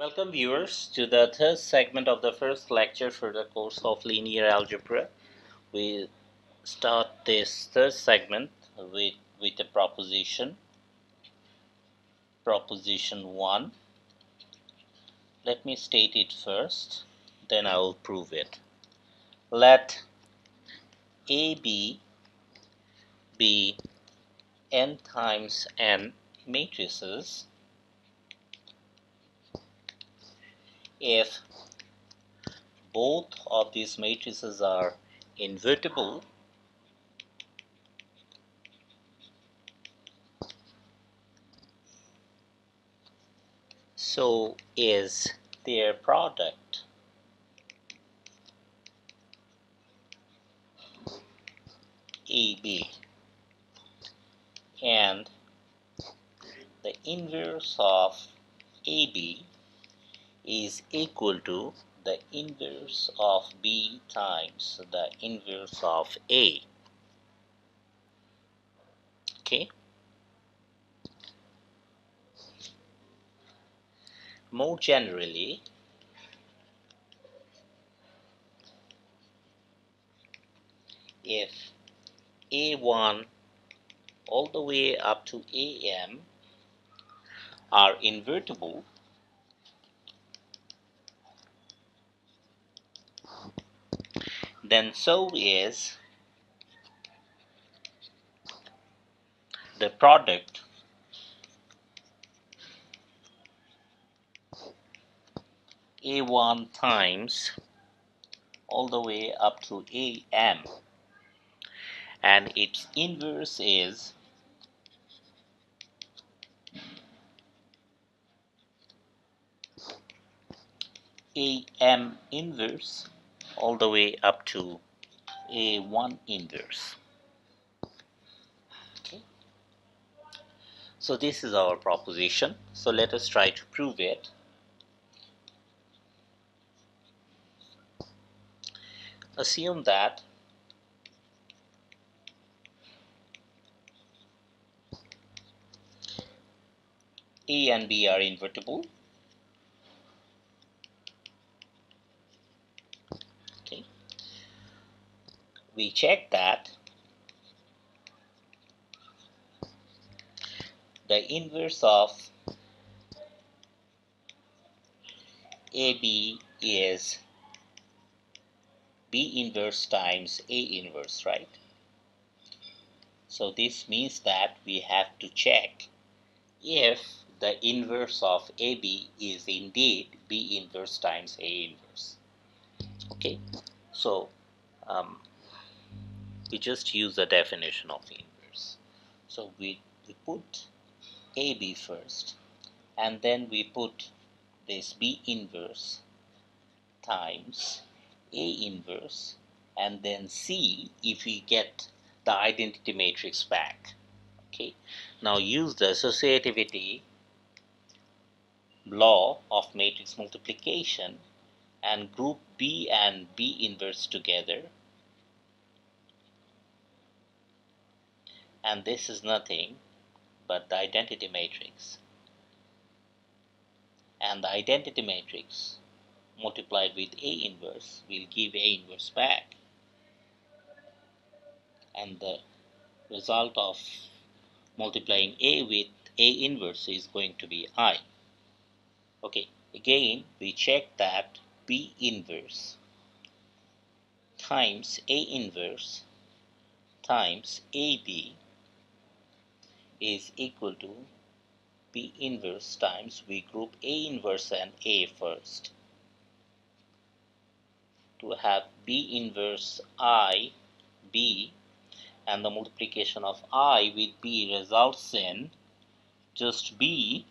Welcome viewers to the third segment of the first lecture for the course of linear algebra. We start this third segment with a proposition. Proposition 1. Let me state it first, then I will prove it. Let AB be n times n matrices if both of these matrices are invertible so is their product AB, and the inverse of AB is equal to the inverse of B times the inverse of A. Okay. More generally, if A1 all the way up to AM are invertible, then so is the product A1 times all the way up to AM, and its inverse is AM inverse all the way up to A1 inverse. Okay. So this is our proposition. So let us try to prove it. Assume that A and B are invertible. Okay. We check that the inverse of AB is B inverse times A inverse, right? So this means that we have to check if the inverse of AB is indeed B inverse times A inverse. Okay, so we just use the definition of inverse. So we put AB first, and then we put this B inverse times A inverse, and then see if we get the identity matrix back. Okay, now use the associativity law of matrix multiplication and group B and B inverse together, and this is nothing but the identity matrix, and the identity matrix multiplied with A inverse will give A inverse back, and the result of multiplying A with A inverse is going to be I. Okay, again we check that B inverse times A inverse times AB is equal to B inverse times, we group A inverse and A first to have B inverse I, B, and the multiplication of I with B results in just B,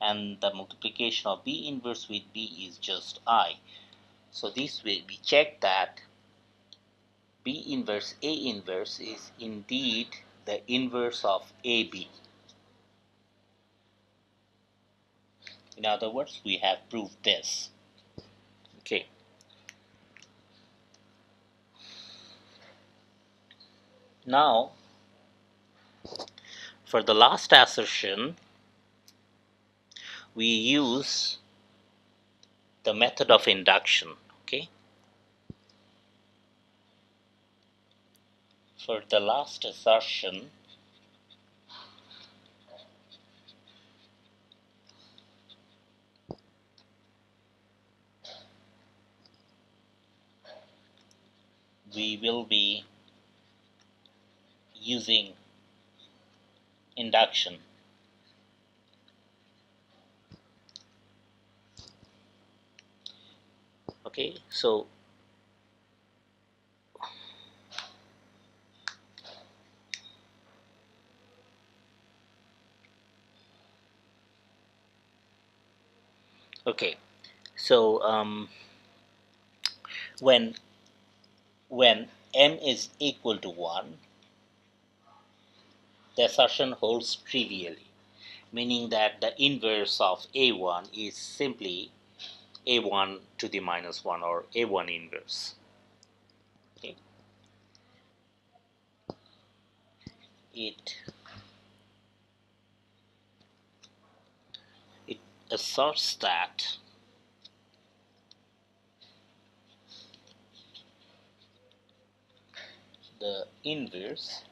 and the multiplication of B inverse with B is just I. So this way we check that B inverse A inverse is indeed the inverse of AB. In other words, we have proved this. Okay. Now, for the last assertion, we use the method of induction. Okay, for the last assertion, we will be using induction. Okay, so okay, so when m is equal to 1, the assertion holds trivially, meaning that the inverse of a1 is simply a1 to the minus 1 or a1 inverse. Okay. It asserts that the inverse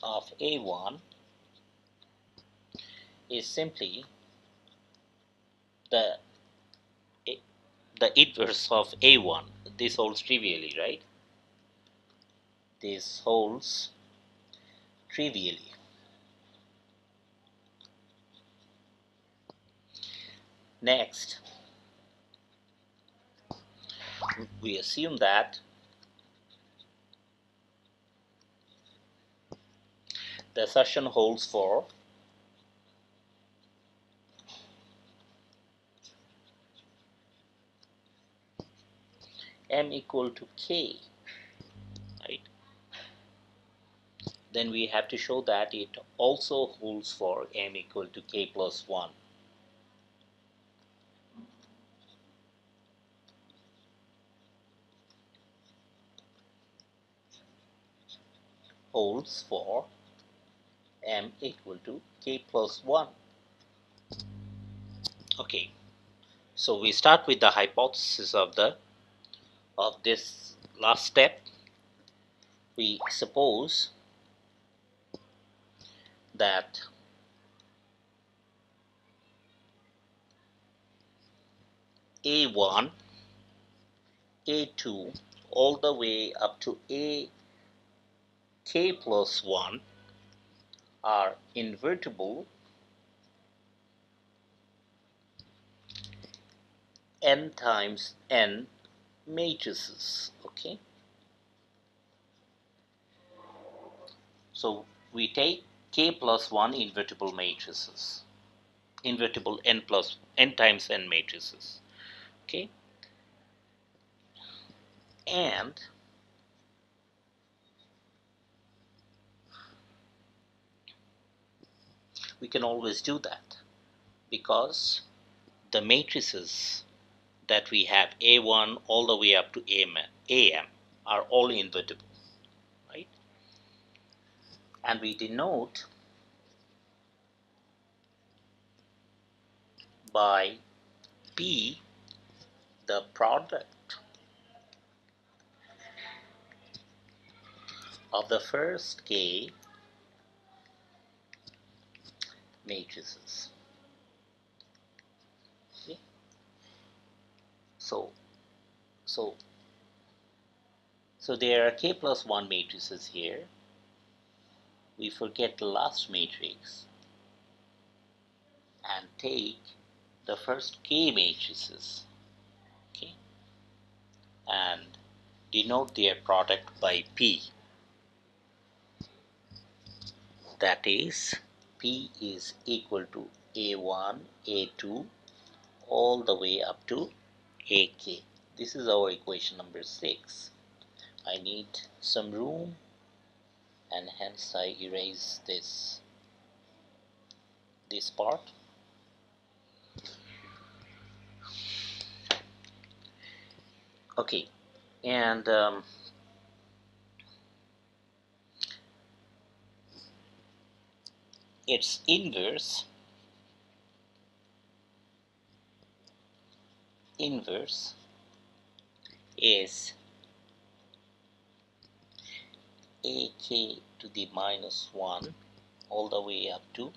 of a1 is simply the the inverse of a1. This holds trivially, right? This holds trivially. Next, we assume that the assertion holds for m equal to k, right? Then we have to show that it also holds for m equal to k plus 1. Holds for m equal to k plus 1. Okay, so we start with the hypothesis of this last step. We suppose that a1, a2, all the way up to a k plus 1 are invertible n times n matrices. Okay, so we take k plus 1 invertible matrices, invertible n plus n times n matrices. Okay, and we can always do that because the matrices that we have a1 all the way up to am are all invertible, right? And we denote by p the product of the first k matrices. Okay? So so so there are k plus 1 matrices here. We forget the last matrix and take the first k matrices, okay, and denote their product by p. That is, p is equal to a1, a2, all the way up to ak. This is our equation number 6. I need some room and hence I erase this part. Okay, and its inverse inverse is ak to the minus 1 all the way up to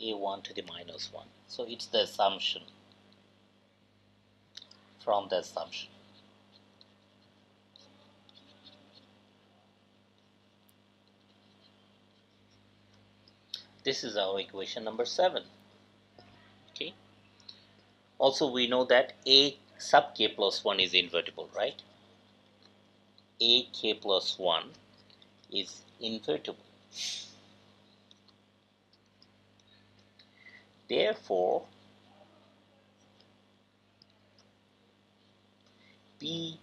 a1 to the minus 1. So it's the assumption from the assumption. This is our equation number 7. Okay. Also we know that a sub k plus 1 is invertible, right? A k plus 1 is invertible. Therefore, B,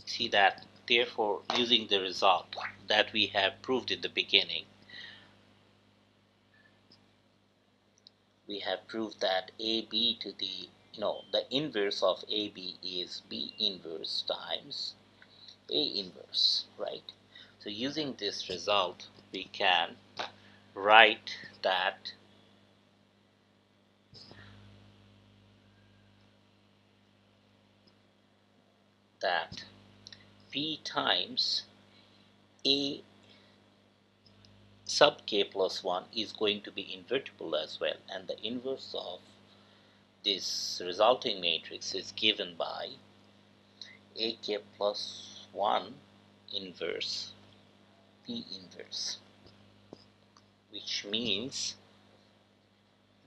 see that, therefore, using the result that we have proved in the beginning, we have proved that AB to the, the inverse of AB is B inverse times A inverse, right? So using this result, we can write that P times A sub k plus 1 is going to be invertible as well, and the inverse of this resulting matrix is given by ak plus 1 inverse P inverse, which means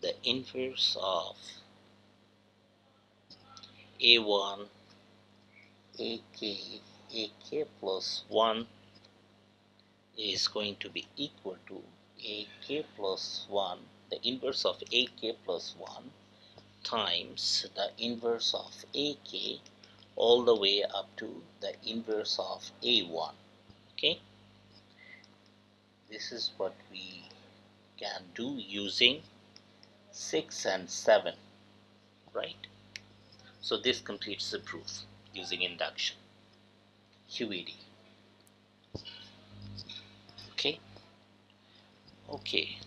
the inverse of a1 ak plus 1 is going to be equal to ak plus 1, the inverse of ak plus 1 times the inverse of ak all the way up to the inverse of a1. Okay, this is what we can do using 6 and 7, right? So this completes the proof using induction, QED. Okay,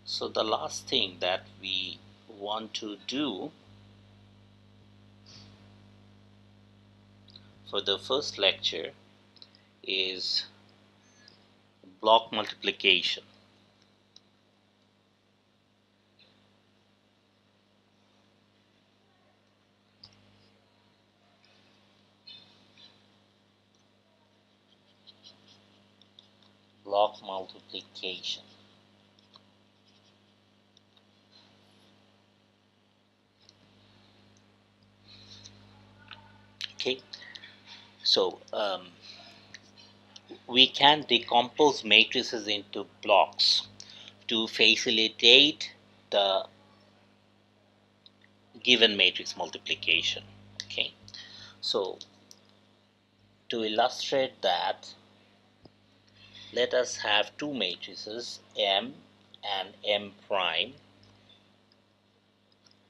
so the last thing that we want to do for the first lecture is block multiplication. Block multiplication. Okay, so we can decompose matrices into blocks to facilitate the given matrix multiplication. Okay, so to illustrate that, let us have two matrices, M and M prime,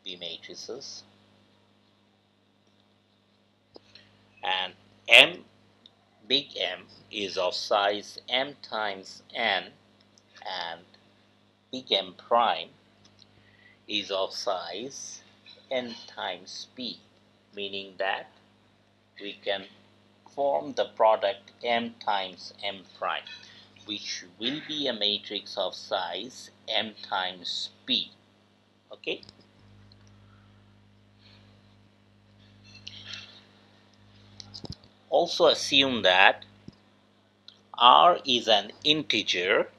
be matrices, and M, big M, is of size M times N, and big M prime is of size N times P, meaning that we can form the product M times M prime, which will be a matrix of size M times P. Okay? Also assume that R is an integer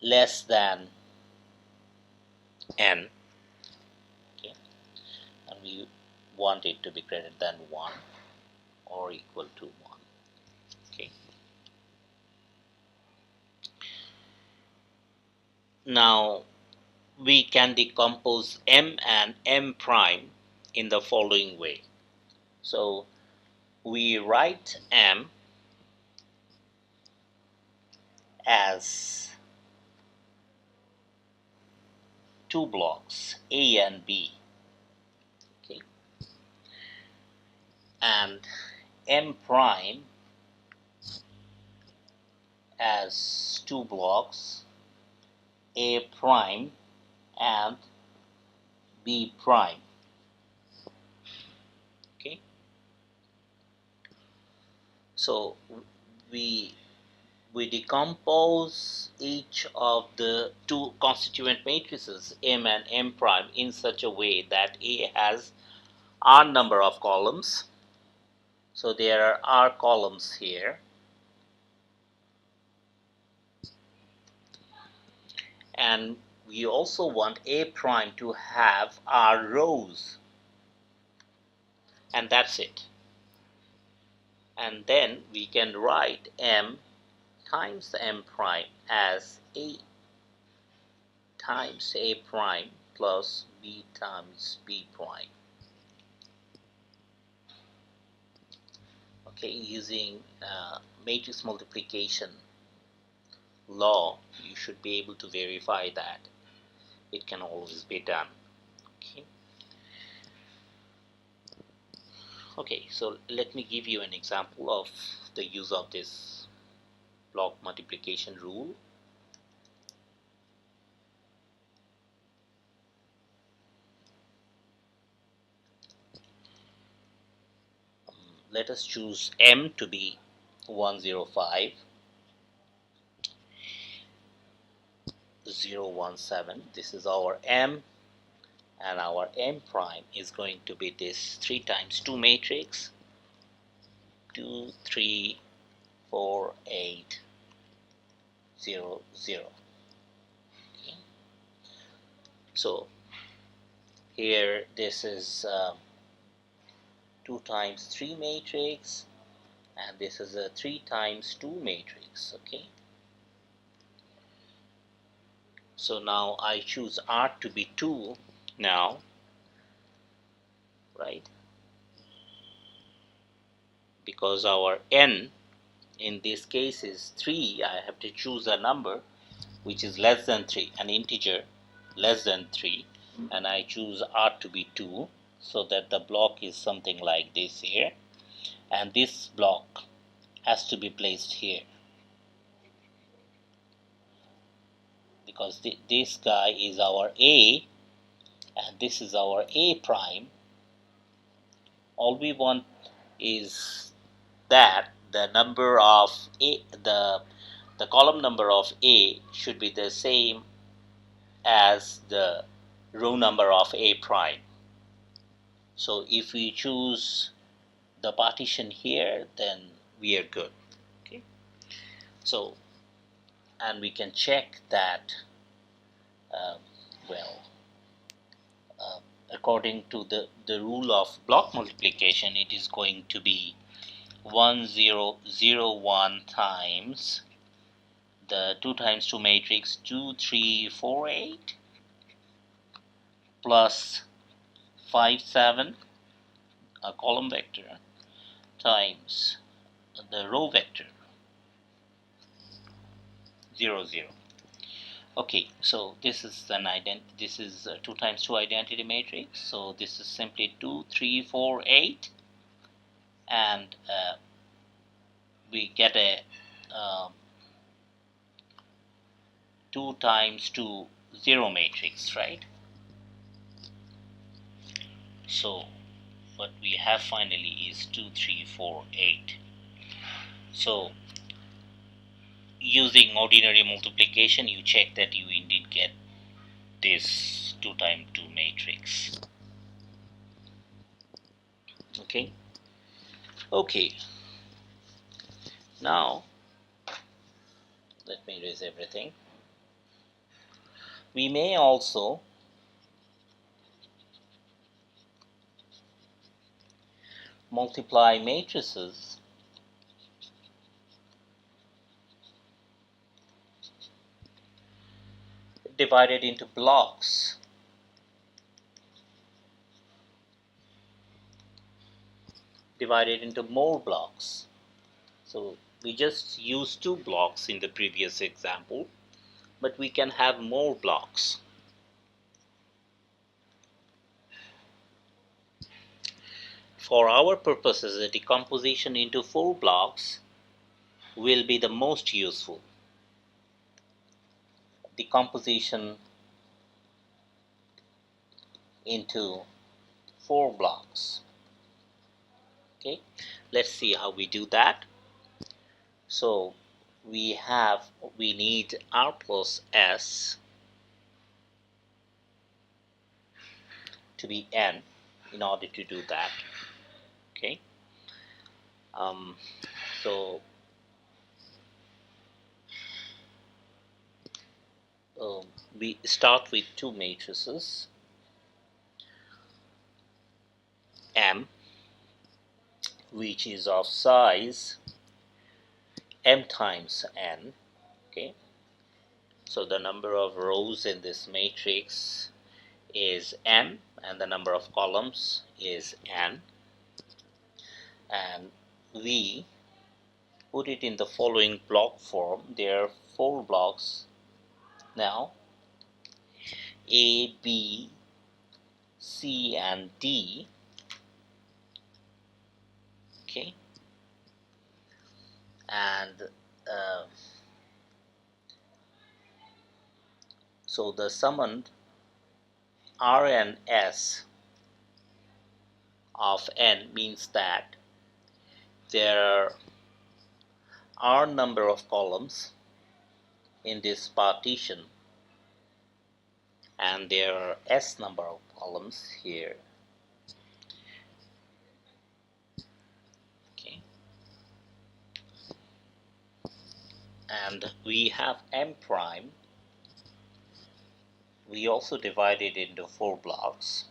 less than N, okay, and we want it to be greater than 1 or equal to 1. Okay. Now we can decompose M and M prime in the following way. So we write M as two blocks, A and B, okay, and M prime as two blocks, A prime and B prime. Okay, so we decompose each of the two constituent matrices M and M prime in such a way that A has R number of columns. So there are R columns here, and we also want A prime to have R rows, and that's it. And then we can write M times M prime as A times A prime plus B times B prime. Okay, using matrix multiplication law, you should be able to verify that it can always be done. Okay. Okay, so let me give you an example of the use of this block multiplication rule. Let us choose M to be 105, 017. This is our M, and our M prime is going to be this 3 times 2 matrix, 2, 3, 4, 8, 0, 0. Okay. So here this is 2 times 3 matrix, and this is a 3 times 2 matrix. Okay, so now I choose R to be 2 now, right, because our N in this case is 3. I have to choose a number which is less than 3, an integer less than 3, and I choose R to be 2, so that the block is something like this here, and this block has to be placed here, because this guy is our A and this is our A prime. All we want is that the number of A, the column number of A should be the same as the row number of A prime. So if we choose the partition here, then we are good. Okay, so and we can check that well, according to the rule of block multiplication, it is going to be 1001 times the 2 times 2 matrix 2, 3, 4, 8 plus 5, 7, a column vector, times the row vector 0, 0. Okay, so this is an this is 2 times 2 identity matrix, so this is simply 2, 3, 4, 8, and we get a 2 times 2 0 matrix, right? So what we have finally is 2, 3, 4, 8. So using ordinary multiplication, you check that you indeed get this 2 times 2 matrix. Okay. Okay. Now let me erase everything. We may also multiply matrices divided into blocks. Divided into more blocks. So we just used 2 blocks in the previous example, but we can have more blocks. For our purposes, the decomposition into 4 blocks will be the most useful. decomposition into 4 blocks. Okay, let's see how we do that. So we need R plus S to be N in order to do that. Okay, um, so we start with 2 matrices M, which is of size M times N. Okay, so the number of rows in this matrix is M and the number of columns is N, and we put it in the following block form. There are 4 blocks now: A, B, C, and D. Okay, and so the summed R and S of N means that there are number of columns in this partition and there are S number of columns here. Okay, and we have M prime. We also divide it into 4 blocks.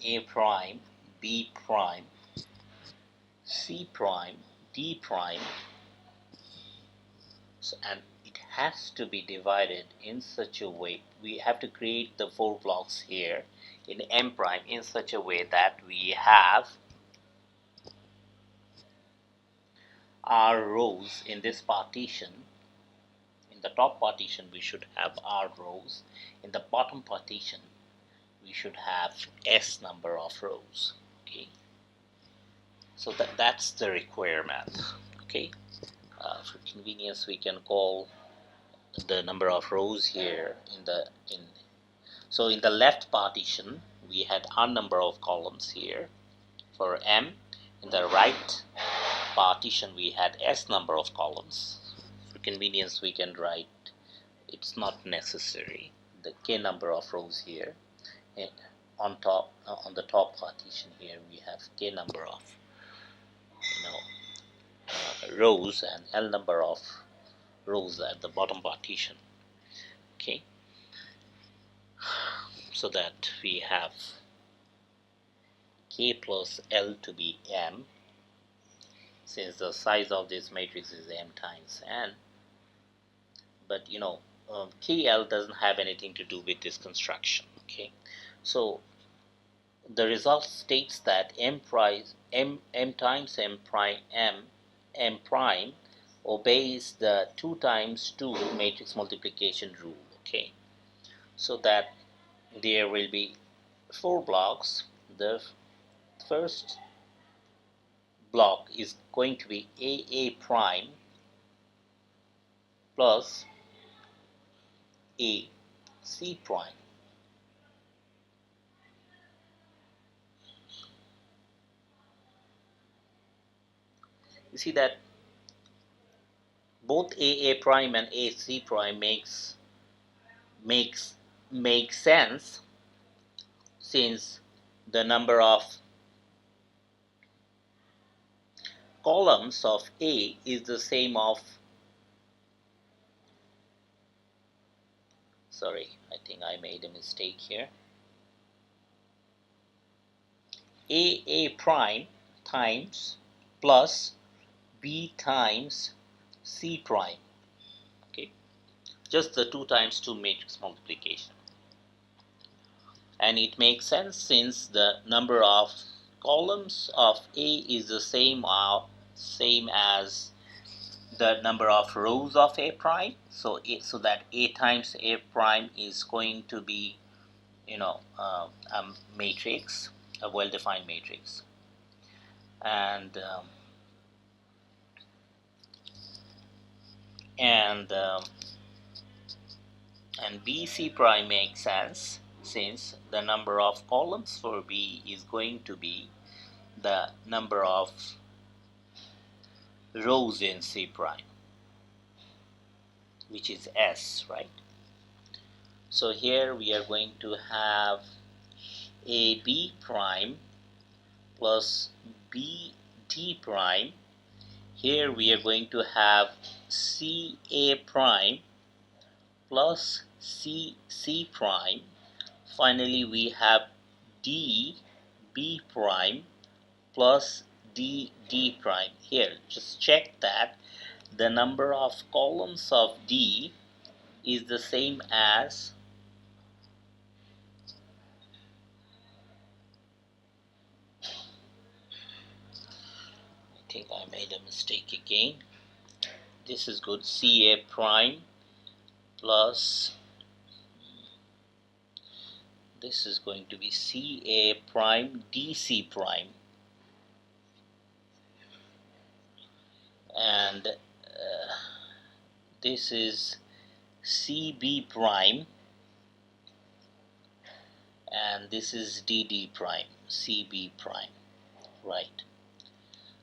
A prime, B prime, C prime, D prime, and it has to be divided in such a way. We have to create the 4 blocks here in M prime in such a way that we have R rows in this partition. In the top partition we should have R rows. In the bottom partition we should have S number of rows. Okay, so that's the requirement. Okay, for convenience we can call the number of rows here so in the left partition we had R number of columns here for M. In the right partition we had S number of columns. For convenience we can write, it's not necessary, the K number of rows here. And on the top partition here we have K number of rows and L number of rows at the bottom partition. Okay, so that we have K plus L to be M, since the size of this matrix is M times N. But KL doesn't have anything to do with this construction. Okay, so the result states that M times M prime obeys the 2 times 2 matrix multiplication rule. Okay, so that there will be 4 blocks. The first block is going to be AA prime plus AC prime. You see that both AA prime and AC prime makes sense, since the number of columns of A is the same of, sorry, I think I made a mistake here, AA prime times plus B times C prime. Okay, just the 2 times 2 matrix multiplication. And it makes sense since the number of columns of A is the same as the number of rows of A prime. So that A times A prime is going to be a matrix, a well-defined matrix. And and BC prime makes sense since the number of columns for B is going to be the number of rows in C prime, which is S, right? So here we are going to have AB prime plus BD prime. Here we are going to have CA prime plus CC prime. Finally, we have DB prime plus DD prime. Here, just check that the number of columns of D is the same as I think I made a mistake again. This is good. CA prime plus this is going to be CA prime DC prime, and this is CB prime, and this is DD prime, CB prime, right?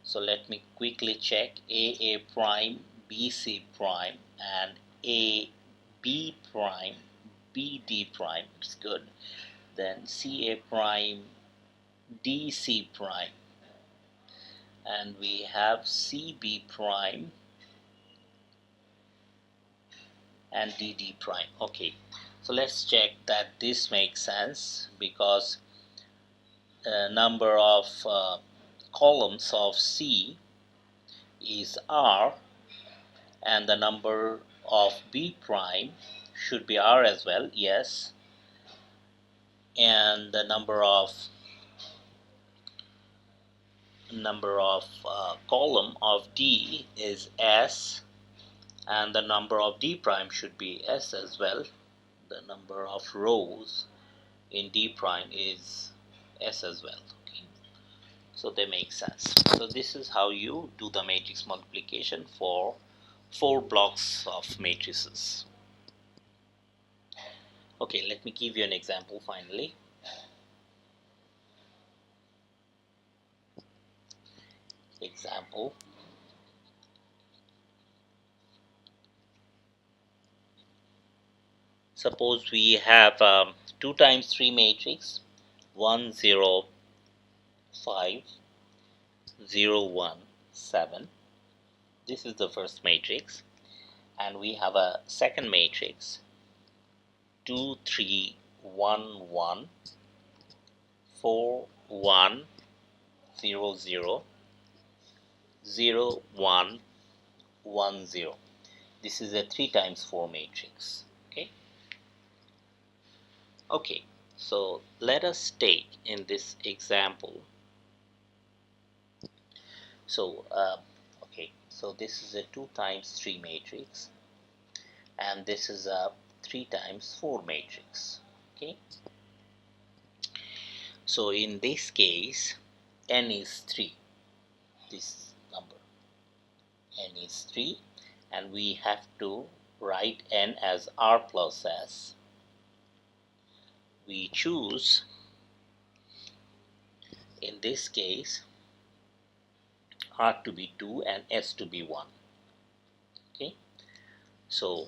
So let me quickly check AA prime, BC prime, and AB prime, BD prime. It's good. Then CA prime, DC prime, and we have CB prime and DD prime. Okay, so let's check that this makes sense because number of columns of C is R, and the number of B prime should be R as well, yes, and the number of column of D is S, and the number of D prime should be S as well. The number of rows in D prime is S as well. Okay, so they make sense. So this is how you do the matrix multiplication for 4 blocks of matrices. Okay, let me give you an example finally. Example, suppose we have 2 times 3 matrix 1 0 5 0 1 7. This is the first matrix, and we have a second matrix 2 3 1 1 4 1 0 0 0 1 1 0. This is a 3 times 4 matrix. Okay, so let us take in this example. So so this is a 2 times 3 matrix, and this is a 3 times 4 matrix. Okay, so in this case n is 3. This number n is 3, and we have to write n as r plus s. We choose in this case r to be 2 and s to be 1. Okay, so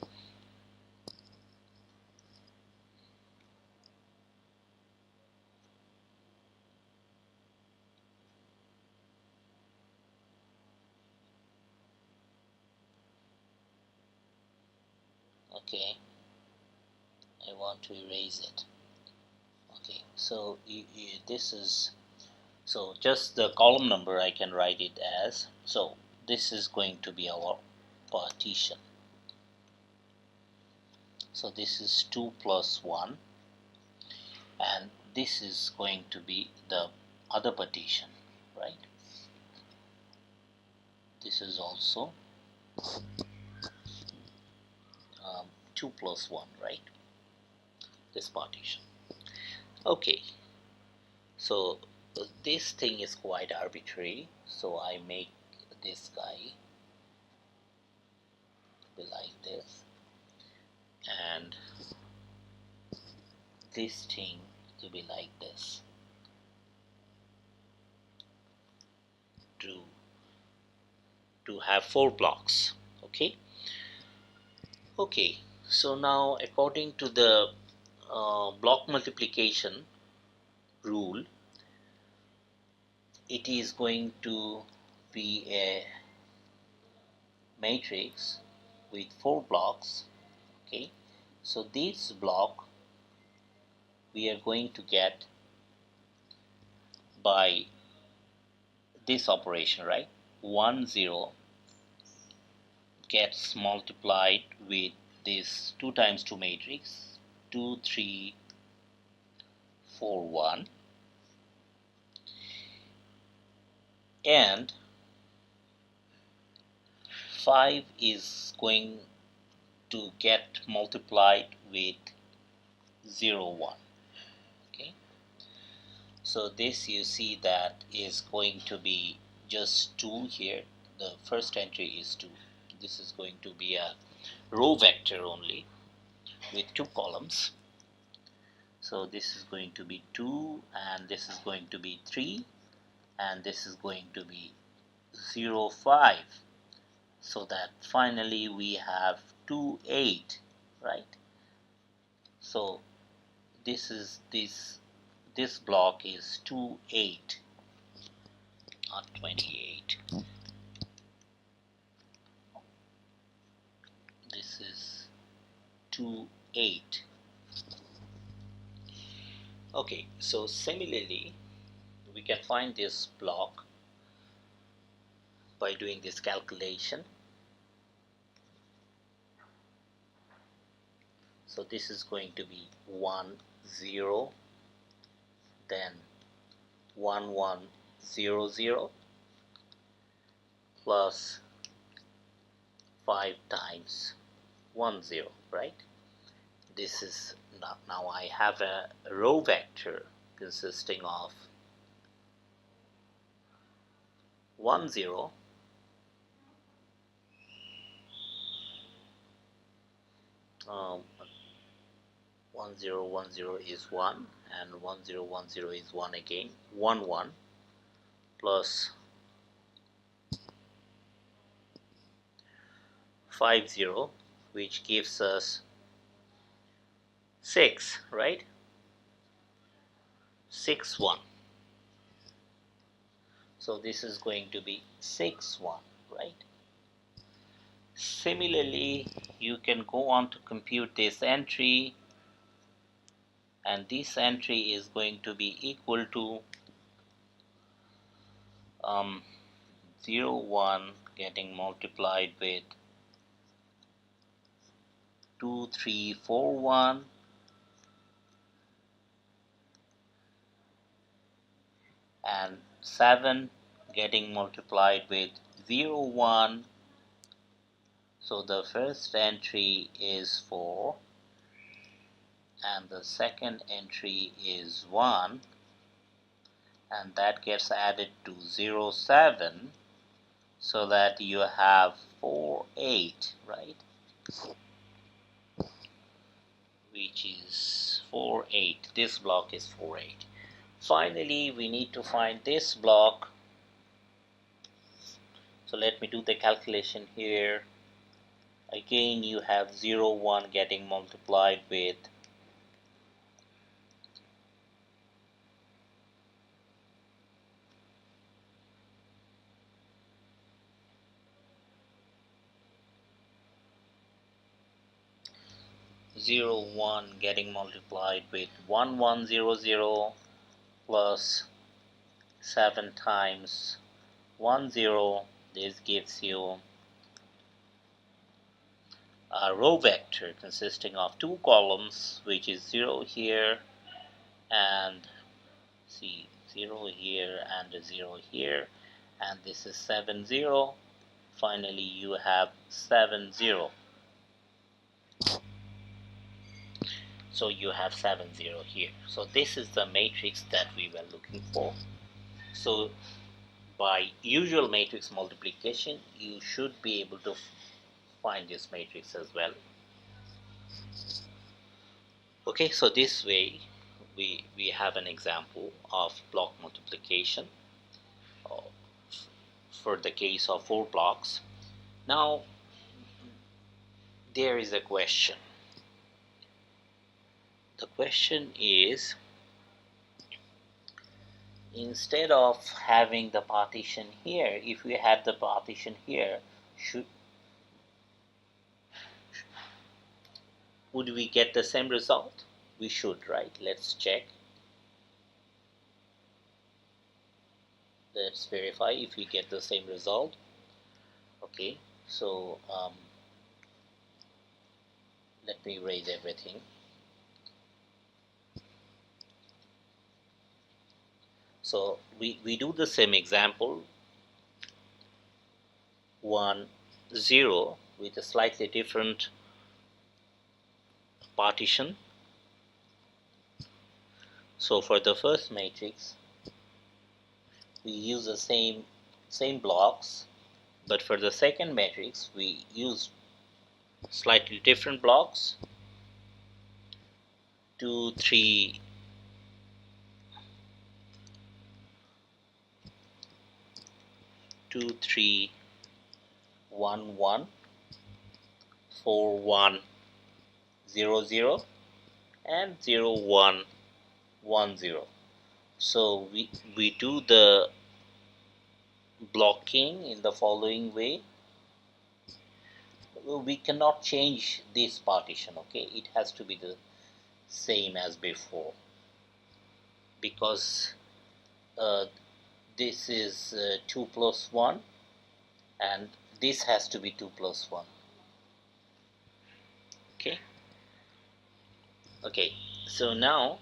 okay, I want to erase it. Okay, so this is, so just the column number I can write it as, so this is going to be our partition. So this is 2 plus 1, and this is going to be the other partition, right? This is also 2 plus 1, right? This partition. Okay, so this thing is quite arbitrary, so I make this guy be like this, and this thing to be like this, to have 4 blocks. Okay, so now according to the block multiplication rule, it is going to be a matrix with 4 blocks. Okay, so this block we are going to get by this operation, right? 1 0 gets multiplied with this 2 times 2 matrix, 2 3 4 1, and 5 is going to get multiplied with 0 1. Okay, so this you see that is going to be just 2 here. The first entry is 2. This is going to be a row vector only with 2 columns. So this is going to be 2, and this is going to be 3, and this is going to be 0 5. So that finally we have 2 8, right? So this block is 2 8, not 28. This is 2 8. Okay, so similarly we can find this block by doing this calculation. So this is going to be 1 0, then 1 1 0 0 plus 5 times 1 0, right? This is now I have a row vector consisting of 1 0, 1 0 1 0 is 1, and 1 0 1 0 is 1 again, 1 1 plus 5 0, which gives us 6, right? 6 1. So this is going to be 6 1, right? Similarly, you can go on to compute this entry, and this entry is going to be equal to 0 1 getting multiplied with 2 3 4 1, and 7 getting multiplied with 0 1. So the first entry is 4, and the second entry is 1, and that gets added to 0 7, so that you have 4 8, right? Which is 4 8. This block is 4 8. Finally, we need to find this block. So let me do the calculation here. Again, you have 0 1 getting multiplied with 0 1 getting multiplied with 1 1 0 0 plus 7 times 1 0. This gives you a row vector consisting of 2 columns, which is 0 here and 0 here and 0 here, and this is 7 0. Finally you have 7 0. So you have 7 0 here. So this is the matrix that we were looking for. So by usual matrix multiplication, you should be able to find this matrix as well. Okay, so this way we have an example of block multiplication for the case of 4 blocks. Now there is a question. The question is, instead of having the partition here, if we had the partition here, would we get the same result? We should, right? Let's check. Let's verify if we get the same result. Okay, so let me erase everything. So we do the same example 1 0 with a slightly different partition. So for the first matrix we use the same blocks, but for the second matrix we use slightly different blocks. 2 3 2 3 1 1 4 1 0 0 and 0 1 1 0. So we do the blocking in the following way. We cannot change this partition, okay? It has to be the same as before, because this is 2 plus 1 and this has to be 2 plus 1. Okay, so now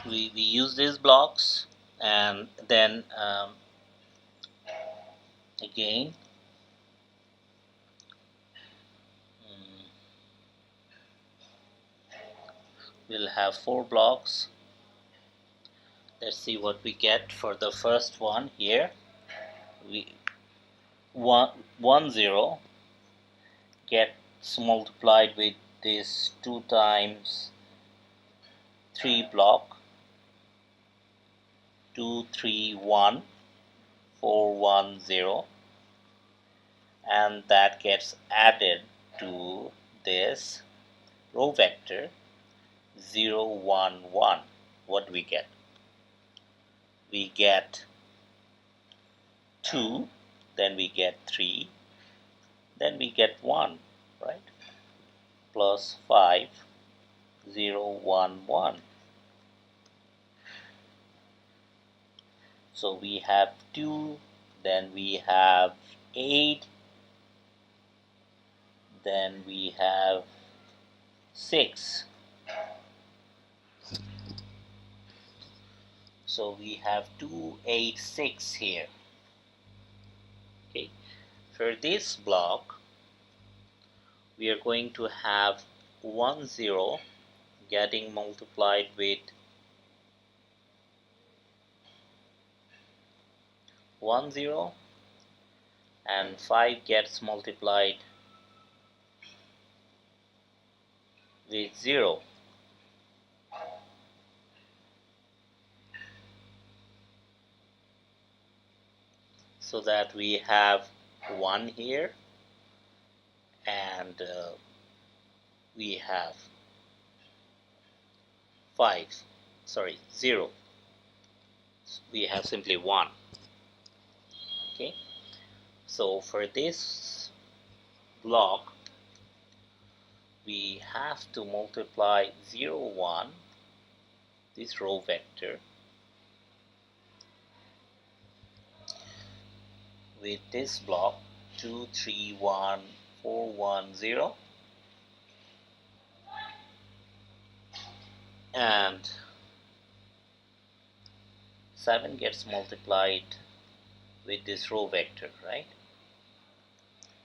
we use these blocks, and then again we'll have 4 blocks. Let's see what we get for the first one here. We 1 0 gets multiplied with this 2 times 3 block, 2 3 1 4 1 0, and that gets added to this row vector 0 1 1. What do we get? We get 2, then we get 3, then we get 1, right? Plus 5 0 1 1. So we have 2, then we have 8, then we have 6. So we have 2 8 6 here. Okay, for this block we are going to have 1 0 getting multiplied with 1 0, and 5 gets multiplied with 0. So that we have 1 here, and we have 0. We have simply 1. Okay, so for this block we have to multiply 0 1, this row vector, with this block 2 3 1 4 1 0, and 7 gets multiplied with this row vector, right?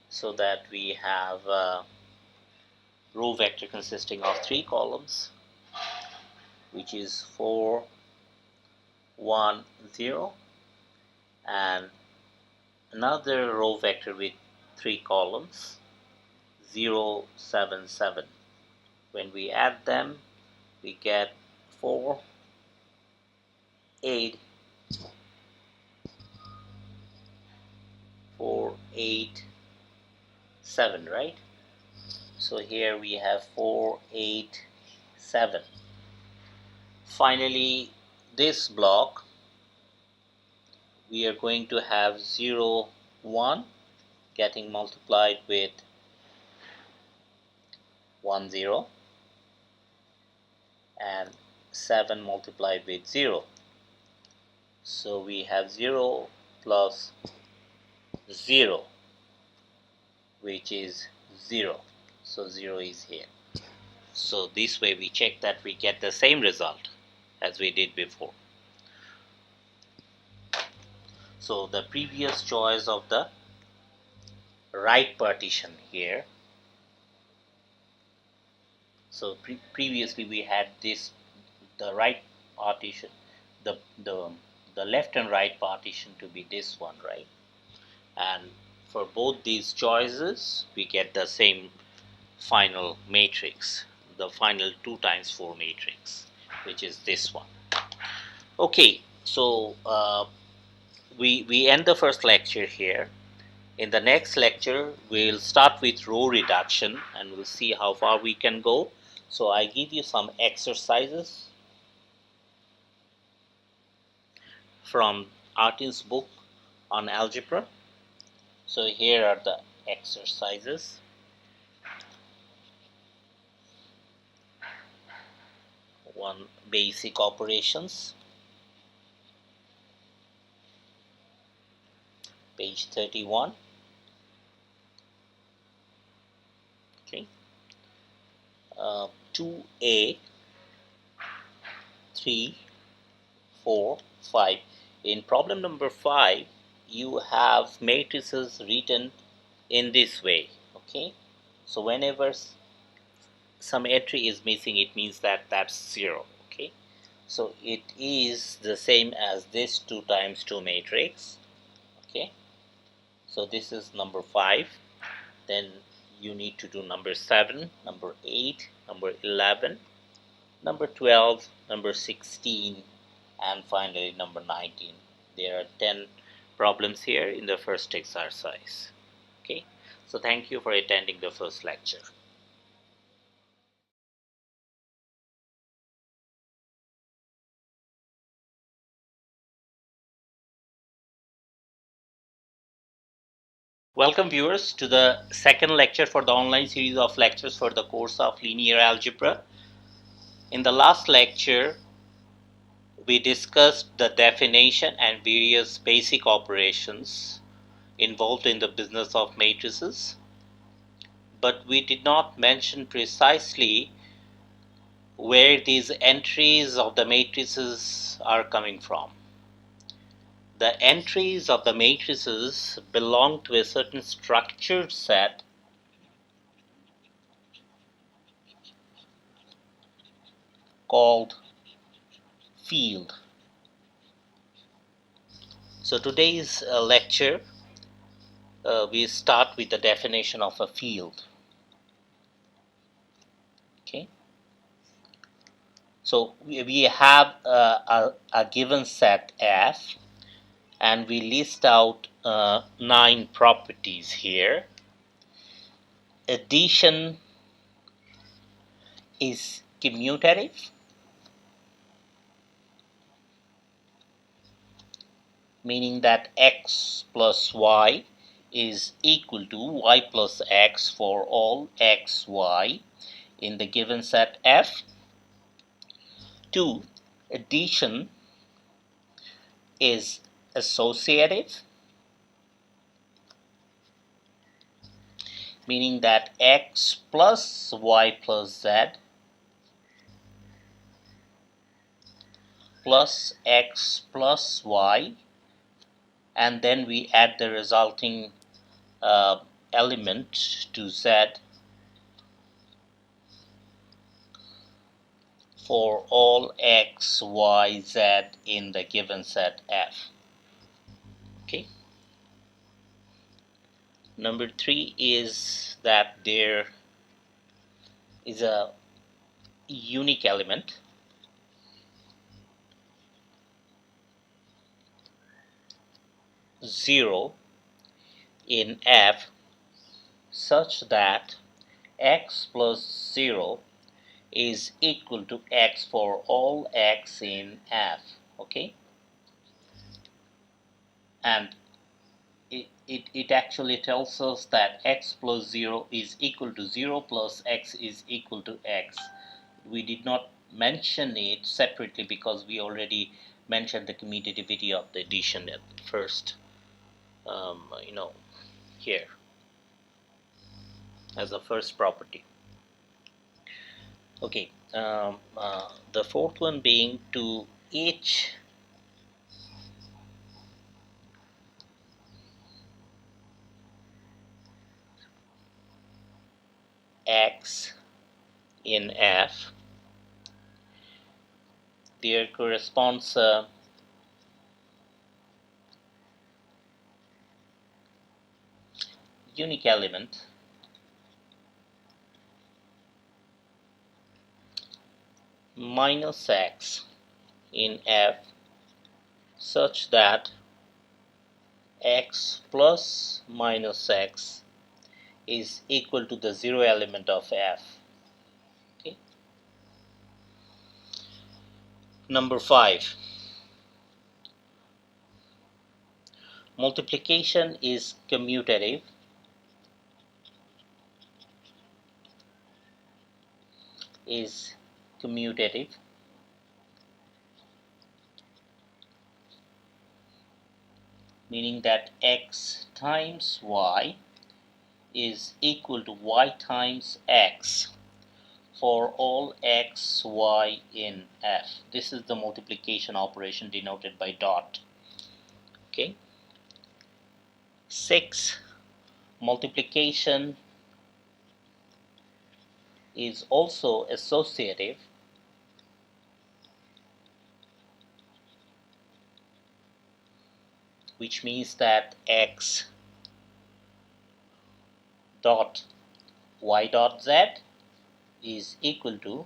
So that we have a row vector consisting of 3 columns, which is 4 1 0 and another row vector with 3 columns, 0, 7, 7. When we add them, we get 4, 8, 4, 8, 7, right? So here we have 4, 8, 7. Finally, this block, we are going to have 0, 1 getting multiplied with 1, 0, and 7 multiplied with 0. So we have 0 plus 0, which is 0. So 0 is here. So this way we check that we get the same result as we did before. So the previous choice of the right partition here. So previously we had this, the right partition, the left and right partition to be this one, right? And for both these choices we get the same final matrix, the final 2 times 4 matrix, which is this one. Okay, so we end the first lecture here. In the next lecture we'll start with row reduction and we'll see how far we can go. So I give you some exercises from Artin's book on algebra. So here are the exercises. One, basic operations, page 31. Okay. 2a, 3, 4, 5. In problem number 5, you have matrices written in this way. Okay. So whenever some entry is missing, it means that that's 0. Okay. So it is the same as this 2 times 2 matrix. Okay. So this is number 5. Then you need to do number 7, number 8, number 11, number 12, number 16, and finally number 19. There are 10 problems here in the first exercise. Okay, so thank you for attending the first lecture. Welcome viewers to the second lecture for the online series of lectures for the course of linear algebra. In the last lecture, we discussed the definition and various basic operations involved in the business of matrices, but we did not mention precisely where these entries of the matrices are coming from. The entries of the matrices belong to a certain structured set called field. So today's lecture, we start with the definition of a field. Okay. So we have a given set F, and we list out 9 properties here. Addition is commutative, meaning that x plus y is equal to y plus x for all x, y in the given set F. 2. Addition is associative, meaning that x plus y plus z plus x plus y, and then we add the resulting element to z for all x, y, z in the given set F. Okay. Number 3 is that there is a unique element zero in F such that x plus 0 is equal to x for all x in F. Okay, and it actually tells us that x plus 0 is equal to 0 plus x is equal to x. We did not mention it separately because we already mentioned the commutativity of the addition at first, you know, here as a first property. Okay, the fourth one being to each x in F, there corresponds a unique element minus x in F such that x plus minus x is equal to the zero element of F. Okay. Number 5, multiplication is commutative is commutative meaning that x times y is equal to y times x for all x, y in F. This is the multiplication operation denoted by dot. Okay. 6, multiplication is also associative which means that x dot y dot z is equal to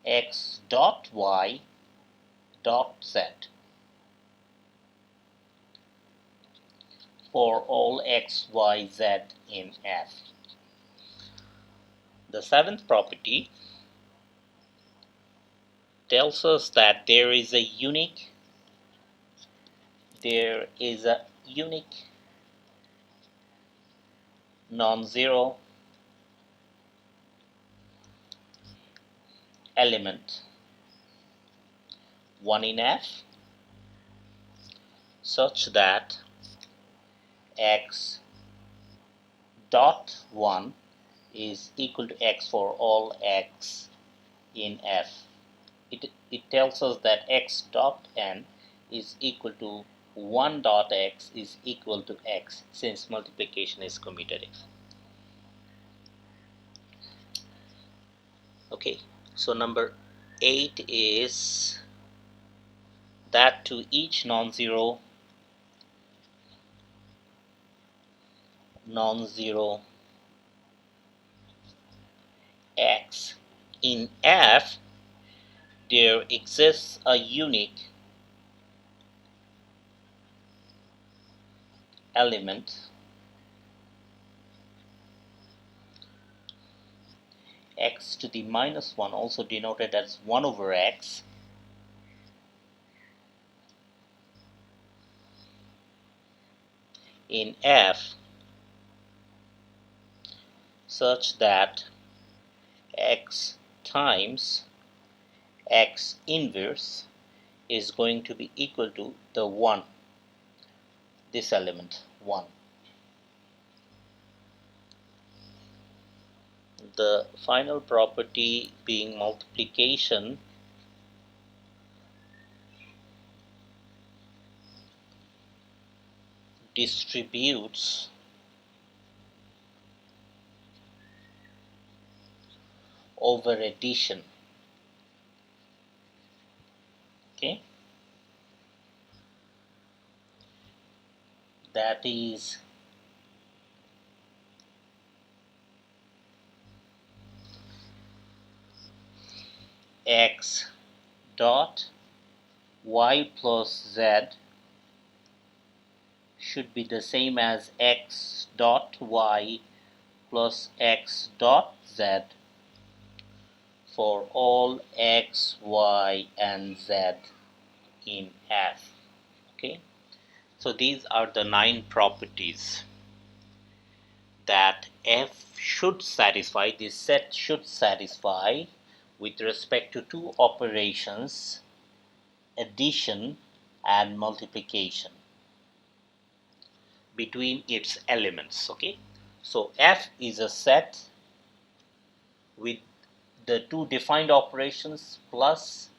x dot y dot z for all x, y, z in F. The seventh property tells us that there is a unique non-zero element 1 in F such that x dot 1 is equal to x for all x in F. It tells us that x dot n is equal to 1 dot x is equal to x since multiplication is commutative. Okay, so number 8 is that to each non-zero x in F there exists a unique element x to the minus 1, also denoted as 1 over x, in F such that x times x inverse is going to be equal to the 1, this element 1. The final property being multiplication distributes over addition. Okay, that is x dot y plus z should be the same as x dot y plus x dot z for all x, y, and z in F. Okay, so these are the 9 properties that F should satisfy, this set should satisfy with respect to two operations, addition and multiplication, between its elements. Okay, so F is a set with the two defined operations plus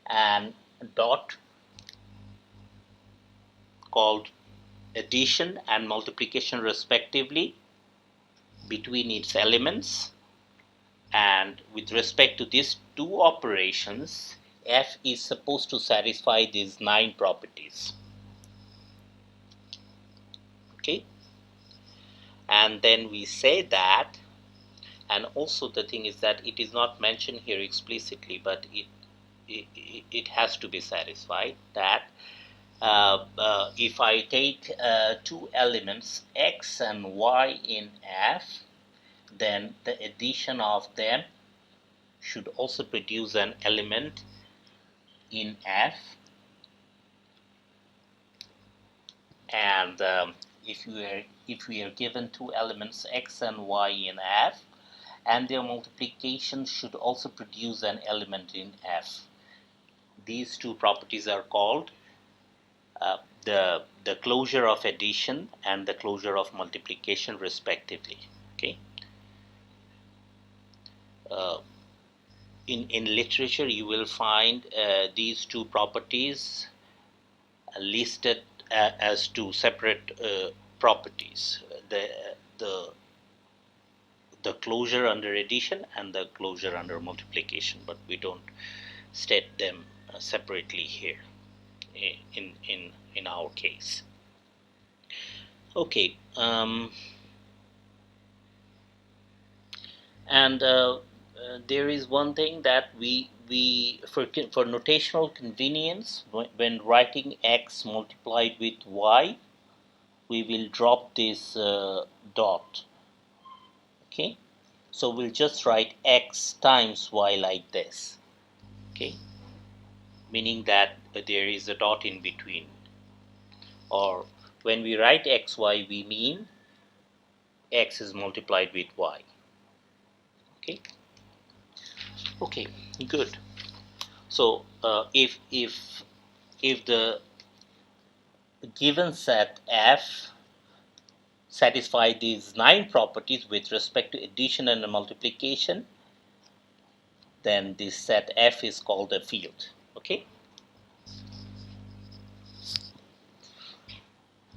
and dot called addition and multiplication respectively between its elements, and with respect to these two operations F is supposed to satisfy these 9 properties. Okay, and then we say that, and also the thing is that it is not mentioned here explicitly, but it has to be satisfied that if I take two elements x and y in F, then the addition of them should also produce an element in F, and if we are given two elements x and y in F, and their multiplication should also produce an element in F. These two properties are called the closure of addition and the closure of multiplication respectively. Okay. In literature you will find these two properties listed as two separate properties, the closure under addition and the closure under multiplication, but we don't state them separately here in our case. Okay, and there is one thing that we for notational convenience, when writing x multiplied with y, we will drop this dot. Okay, so we'll just write x times y like this. Okay, meaning that there is a dot in between, or when we write xy we mean x is multiplied with y. Okay, okay, good. So if the given set F satisfy these 9 properties with respect to addition and multiplication, then this set F is called a field. Okay.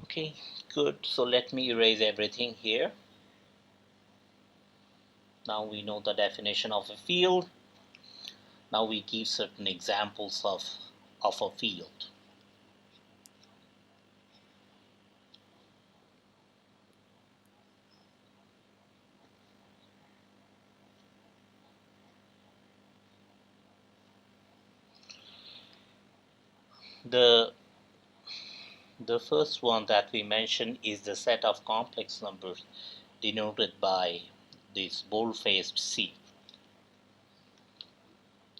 Okay, good. So let me erase everything here. Now we know the definition of a field. Now we give certain examples of a field. The first one that we mentioned is the set of complex numbers denoted by this bold-faced C.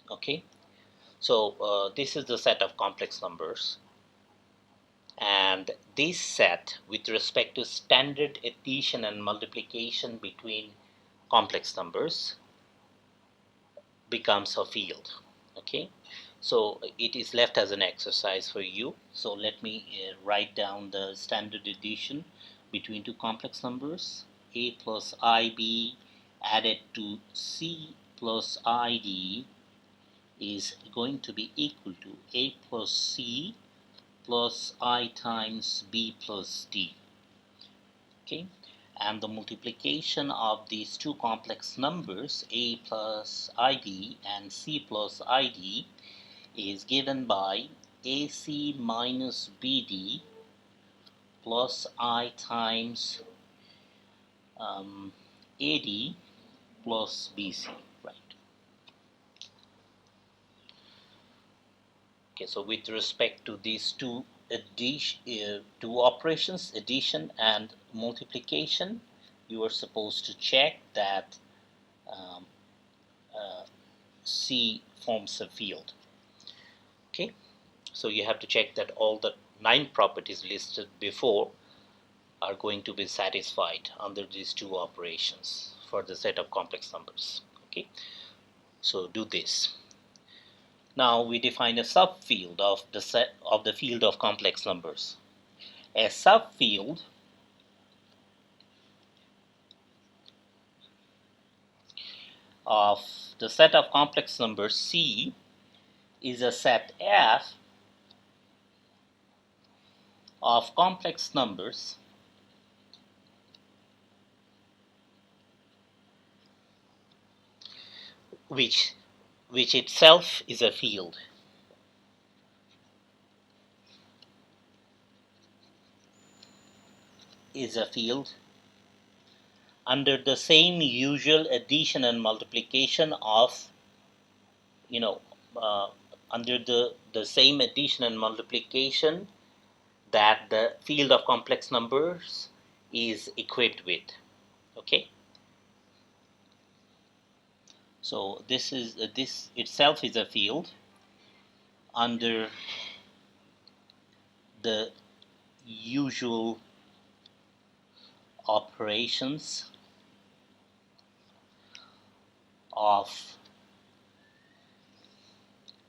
Okay, so this is the set of complex numbers, and this set with respect to standard addition and multiplication between complex numbers becomes a field. Okay, so it is left as an exercise for you. So let me write down the standard addition between two complex numbers. A plus IB added to C plus ID is going to be equal to A plus C plus I times B plus D. Okay, and the multiplication of these two complex numbers A plus IB and C plus ID is given by AC minus BD plus I times AD plus BC, right? Okay, so with respect to these two operations, addition and multiplication, you are supposed to check that um, C forms a field. Okay, so you have to check that all the 9 properties listed before are going to be satisfied under these two operations for the set of complex numbers. Okay, so do this. Now we define a subfield of the set of the field of complex numbers. A subfield of the set of complex numbers C is a set F of complex numbers which itself is a field. Under the same usual addition and multiplication of, you know, uh, under the same addition and multiplication that the field of complex numbers is equipped with. Okay, so this itself is a field under the usual operations of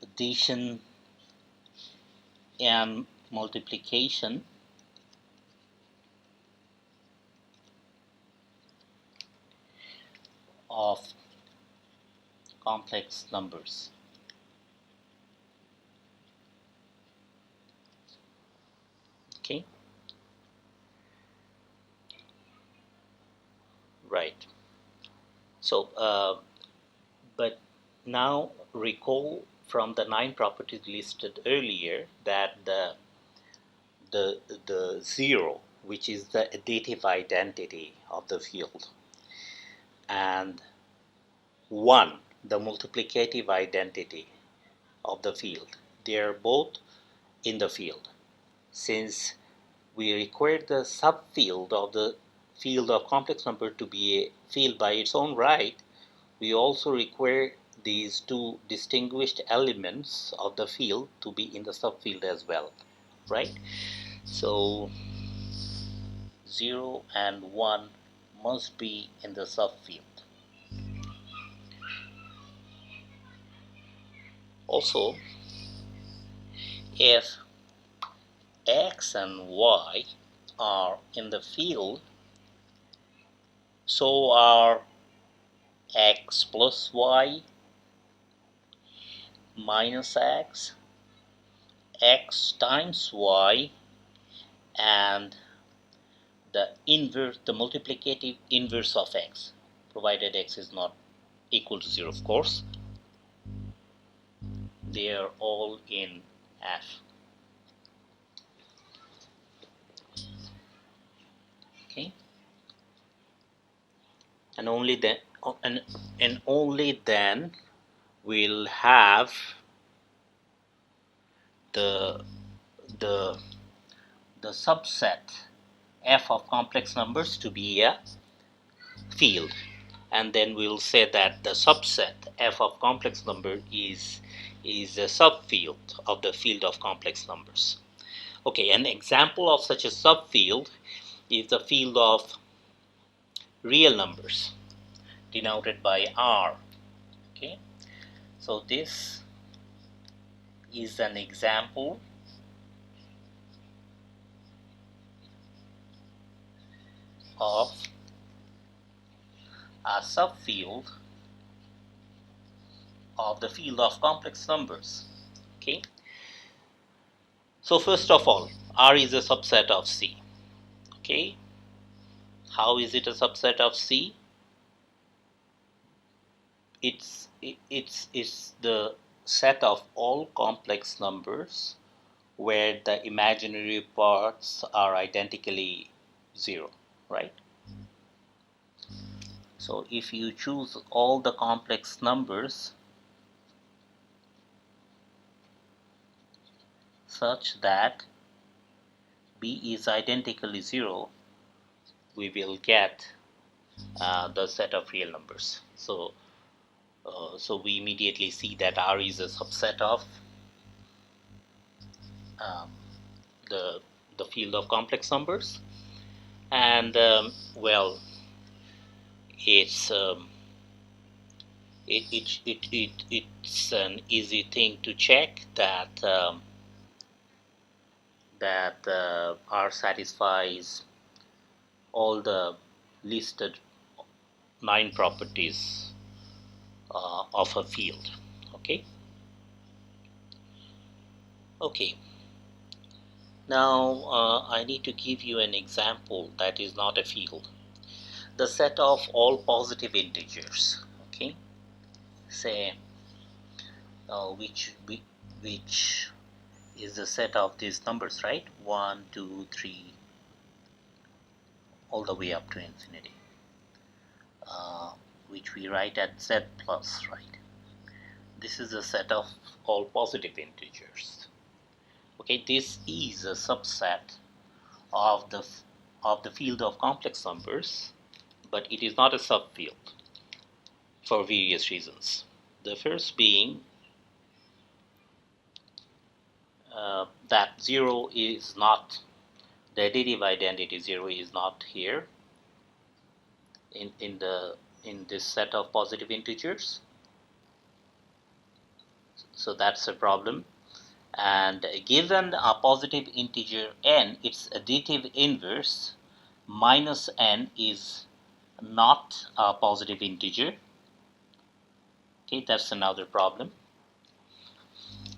addition and multiplication of complex numbers. Okay, right. So but now recall from the 9 properties listed earlier that the 0, which is the additive identity of the field, and 1, the multiplicative identity of the field, they are both in the field. Since we require the subfield of the field of complex number to be a field by its own right, we also require these two distinguished elements of the field to be in the subfield as well, right? So 0 and 1 must be in the subfield. Also, if x and y are in the field, so are x plus y minus x, x times y, and the multiplicative inverse of x, provided x is not equal to 0, of course. They are all in F. Okay, and only then we'll have the the the subset F of complex numbers to be a field, and then we'll say that the subset F of complex number is a subfield of the field of complex numbers. Okay, an example of such a subfield is the field of real numbers denoted by R. Okay, so this is an example of a subfield of the field of complex numbers. Okay, so first of all, R is a subset of C. Okay, how is it a subset of C? It's the set of all complex numbers where the imaginary parts are identically 0, right? So if you choose all the complex numbers such that b is identically 0, we will get the set of real numbers. So we immediately see that R is a subset of um, the the field of complex numbers, and well, it's it's an easy thing to check that R satisfies all the listed 9 properties of a field. Okay. Now I need to give you an example that is not a field. The set of all positive integers. Okay. Say which is the set of these numbers, right? 1, 2, 3, all the way up to infinity, which we write at z plus, right? This is a set of all positive integers. Okay, this is a subset of the field of complex numbers, but it is not a subfield for various reasons. The first being that 0 is not, the additive identity 0 is not here in this set of positive integers. So that's a problem. And given a positive integer n, its additive inverse minus n is not a positive integer. Okay, that's another problem.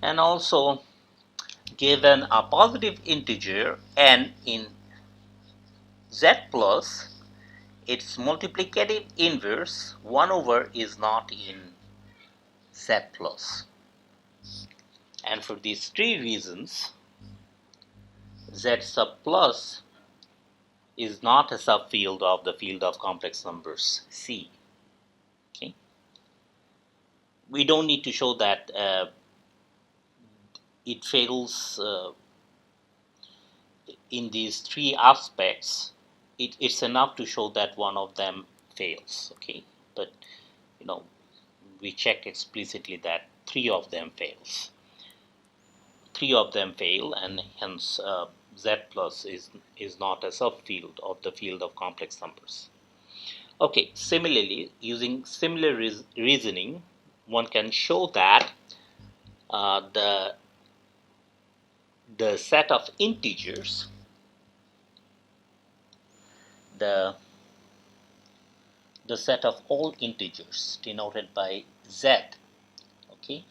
And also, given a positive integer n in z plus, its multiplicative inverse 1 over is not in z plus. And for these 3 reasons, z sub plus is not a subfield of the field of complex numbers C. Okay, we don't need to show that it fails in these 3 aspects. It's enough to show that one of them fails. Okay, but we check explicitly that 3 of them fails. 3 of them fail, and hence z plus is not a subfield of the field of complex numbers. Okay, similarly, using similar reasoning, one can show that the set of integers, the set of all integers denoted by z, okay,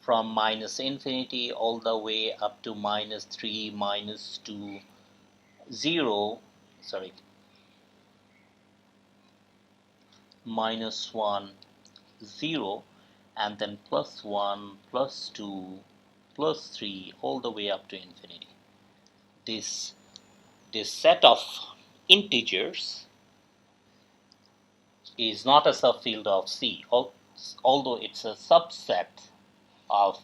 from minus infinity all the way up to minus 3, minus 2, 0, minus 1, 0, and then plus 1, plus 2, plus 3, all the way up to infinity. This set of integers is not a subfield of C, although it's a subset of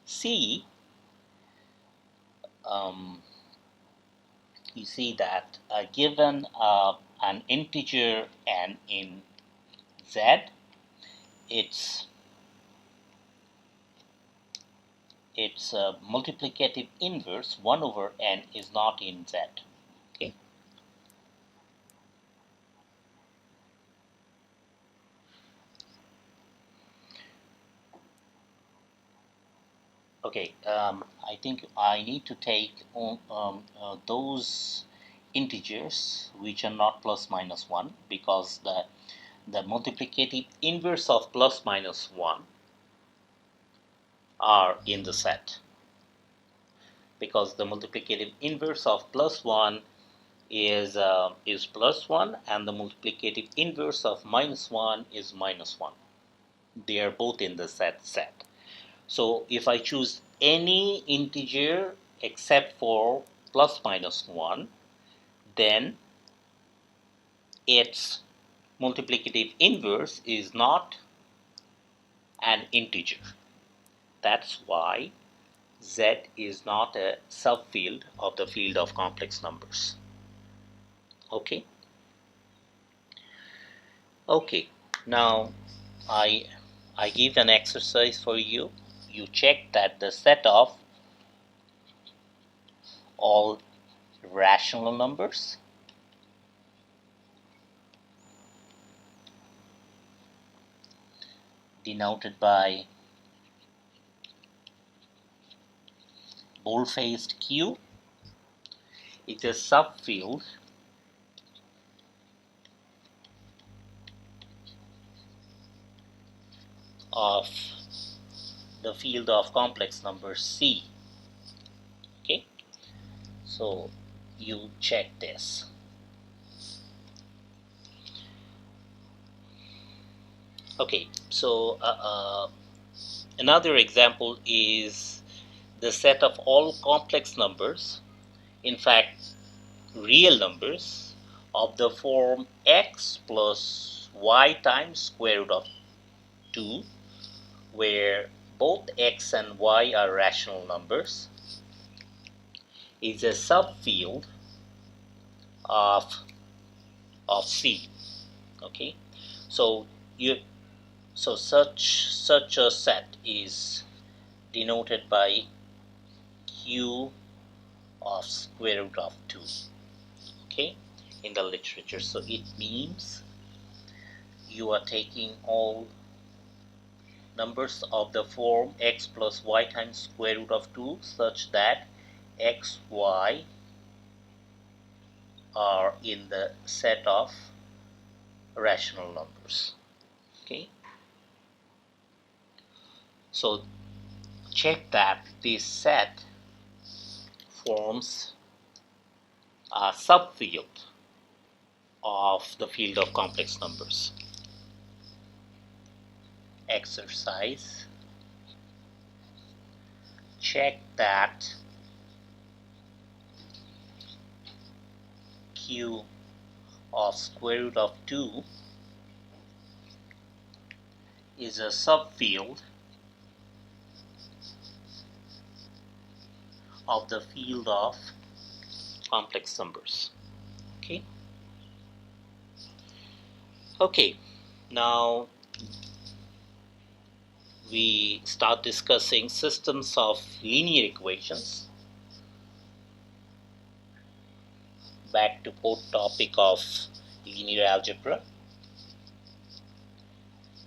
C. You see that given an integer n in Z, its multiplicative inverse 1 over n is not in Z. Okay. Okay, I think I need to take those integers which are not plus minus 1, because the multiplicative inverse of plus minus 1 are in the set, because the multiplicative inverse of plus 1 is plus 1, and the multiplicative inverse of minus 1 is minus 1. They are both in the set. So if I choose any integer except for plus minus 1, then its multiplicative inverse is not an integer. That's why Z is not a subfield of the field of complex numbers. Okay. Okay. Now I give an exercise for you. You check that the set of all rational numbers denoted by bold-faced Q is a subfield of the field of complex numbers C. Okay, so you check this. Okay, so another example is the set of all complex numbers, in fact real numbers, of the form x plus y times square root of 2, where both x and y are rational numbers, is a subfield of C. Okay, so such a set is denoted by Q of square root of 2. Okay, in the literature. So it means you are taking all numbers of the form x plus y times square root of 2 such that x, y are in the set of rational numbers. Okay, so check that this set forms a subfield of the field of complex numbers. Exercise: check that Q of square root of 2 is a subfield of the field of complex numbers. Okay. Okay. Now we start discussing systems of linear equations. Back to core topic of linear algebra.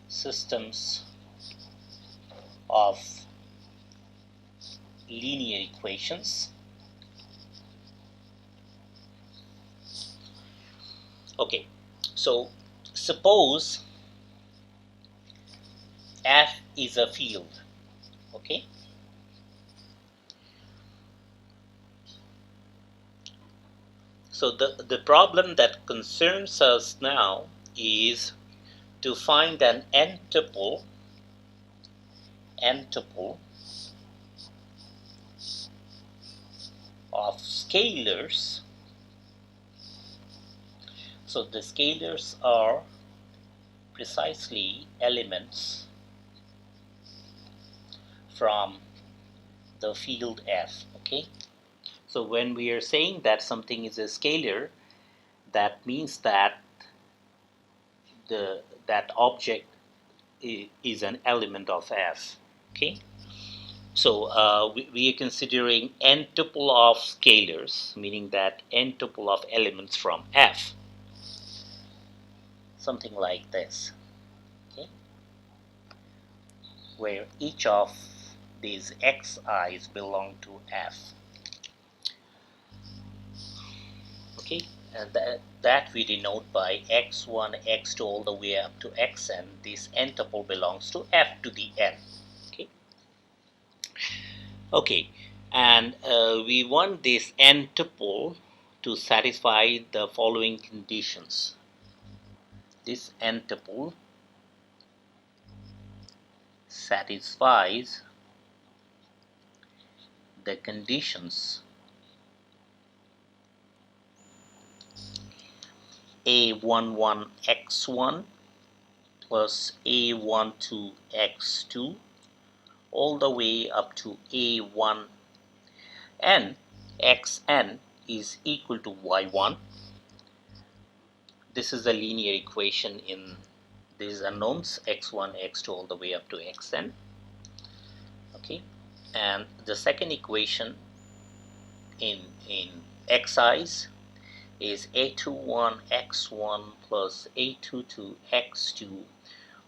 Systems of linear equations. Okay, so suppose F is a field. Okay, so the problem that concerns us now is to find an n-tuple of scalars. So the scalars are precisely elements from the field F. Okay, so when we are saying that something is a scalar, that means that that object is an element of F. Okay, so we are considering n-tuple of scalars, meaning that n-tuple of elements from F, something like this. Okay, where each of these xi's belong to F. Okay, and that we denote by x1, x2 all the way up to xn. This n-tuple belongs to F to the n. Okay, okay, and we want this n-tuple to satisfy the following conditions. This n-tuple satisfies the conditions a11x1 plus a12x2 all the way up to a1n, xn is equal to y1. This is a linear equation in these unknowns x1, x2 all the way up to xn. Okay, and the second equation in xi's is a21 x1 plus a22 x2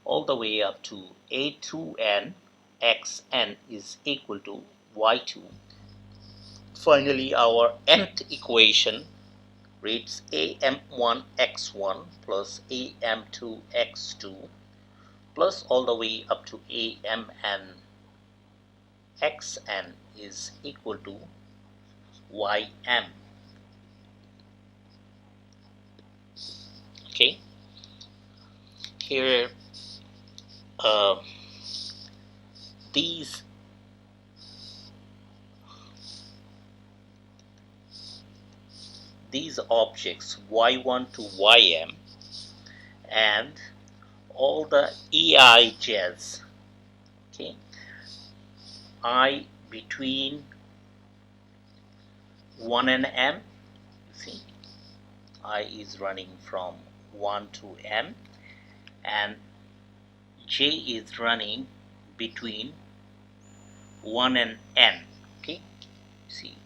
all the way up to a2n xn is equal to y2. Finally, our nth equation reads am1 x1 plus am2 x2 plus all the way up to amn xn is equal to ym. Okay, here these objects y1 to ym and all the eij's, okay, I between 1 and m, you see I is running from 1 to m and j is running between 1 and n. Okay, see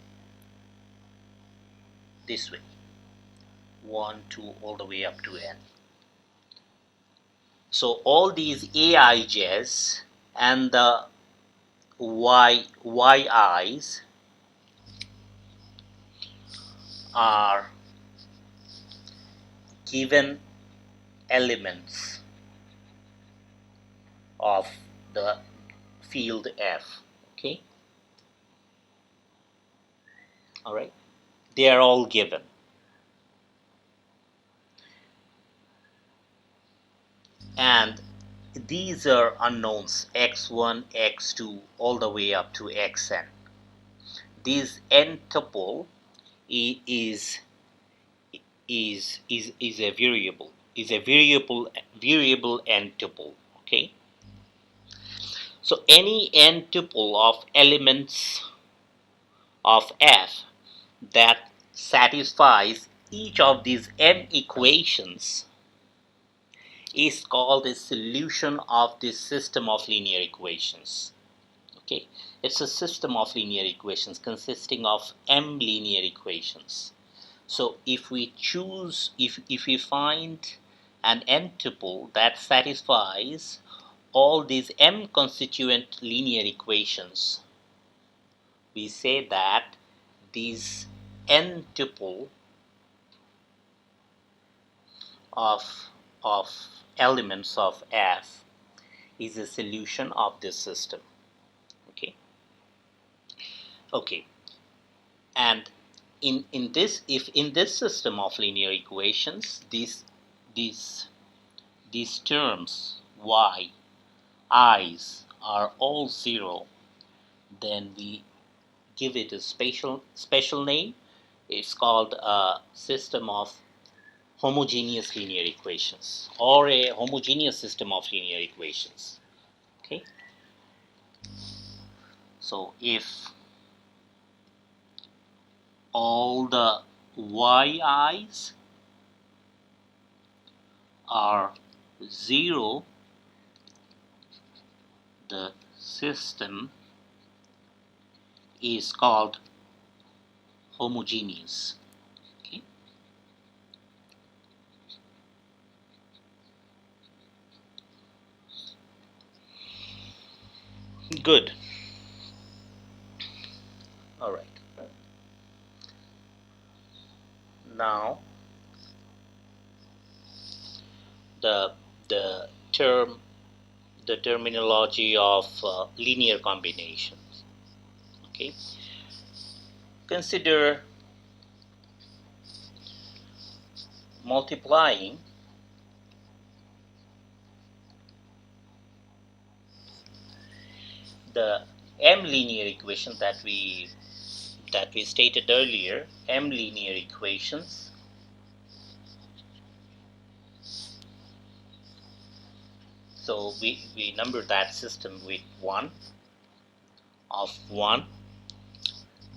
this way, 1, 2 all the way up to n. So all these aij's and the yi's are given elements of the field F. Okay, all right, they are all given. And these are unknowns x1, x2 all the way up to xn. This n tuple is a variable, variable n tuple. Okay, so any n tuple of elements of F that satisfies each of these m equations is called a solution of this system of linear equations. Okay, it's a system of linear equations consisting of m linear equations. So if we choose, if we find an n tuple that satisfies all these m constituent linear equations, we say that these n tuple of elements of F is a solution of this system. Okay, and in this, if in this system of linear equations these terms y, i's are all zero, then we give it a special name. It's called a system of homogeneous linear equations, or a homogeneous system of linear equations. Okay, so if all the yi's are zero, the system is called homogeneous. Okay, good. All right, now the terminology of linear combinations. Okay, consider multiplying the m linear equation that we stated earlier, m linear equations so we number that system with 1, of 1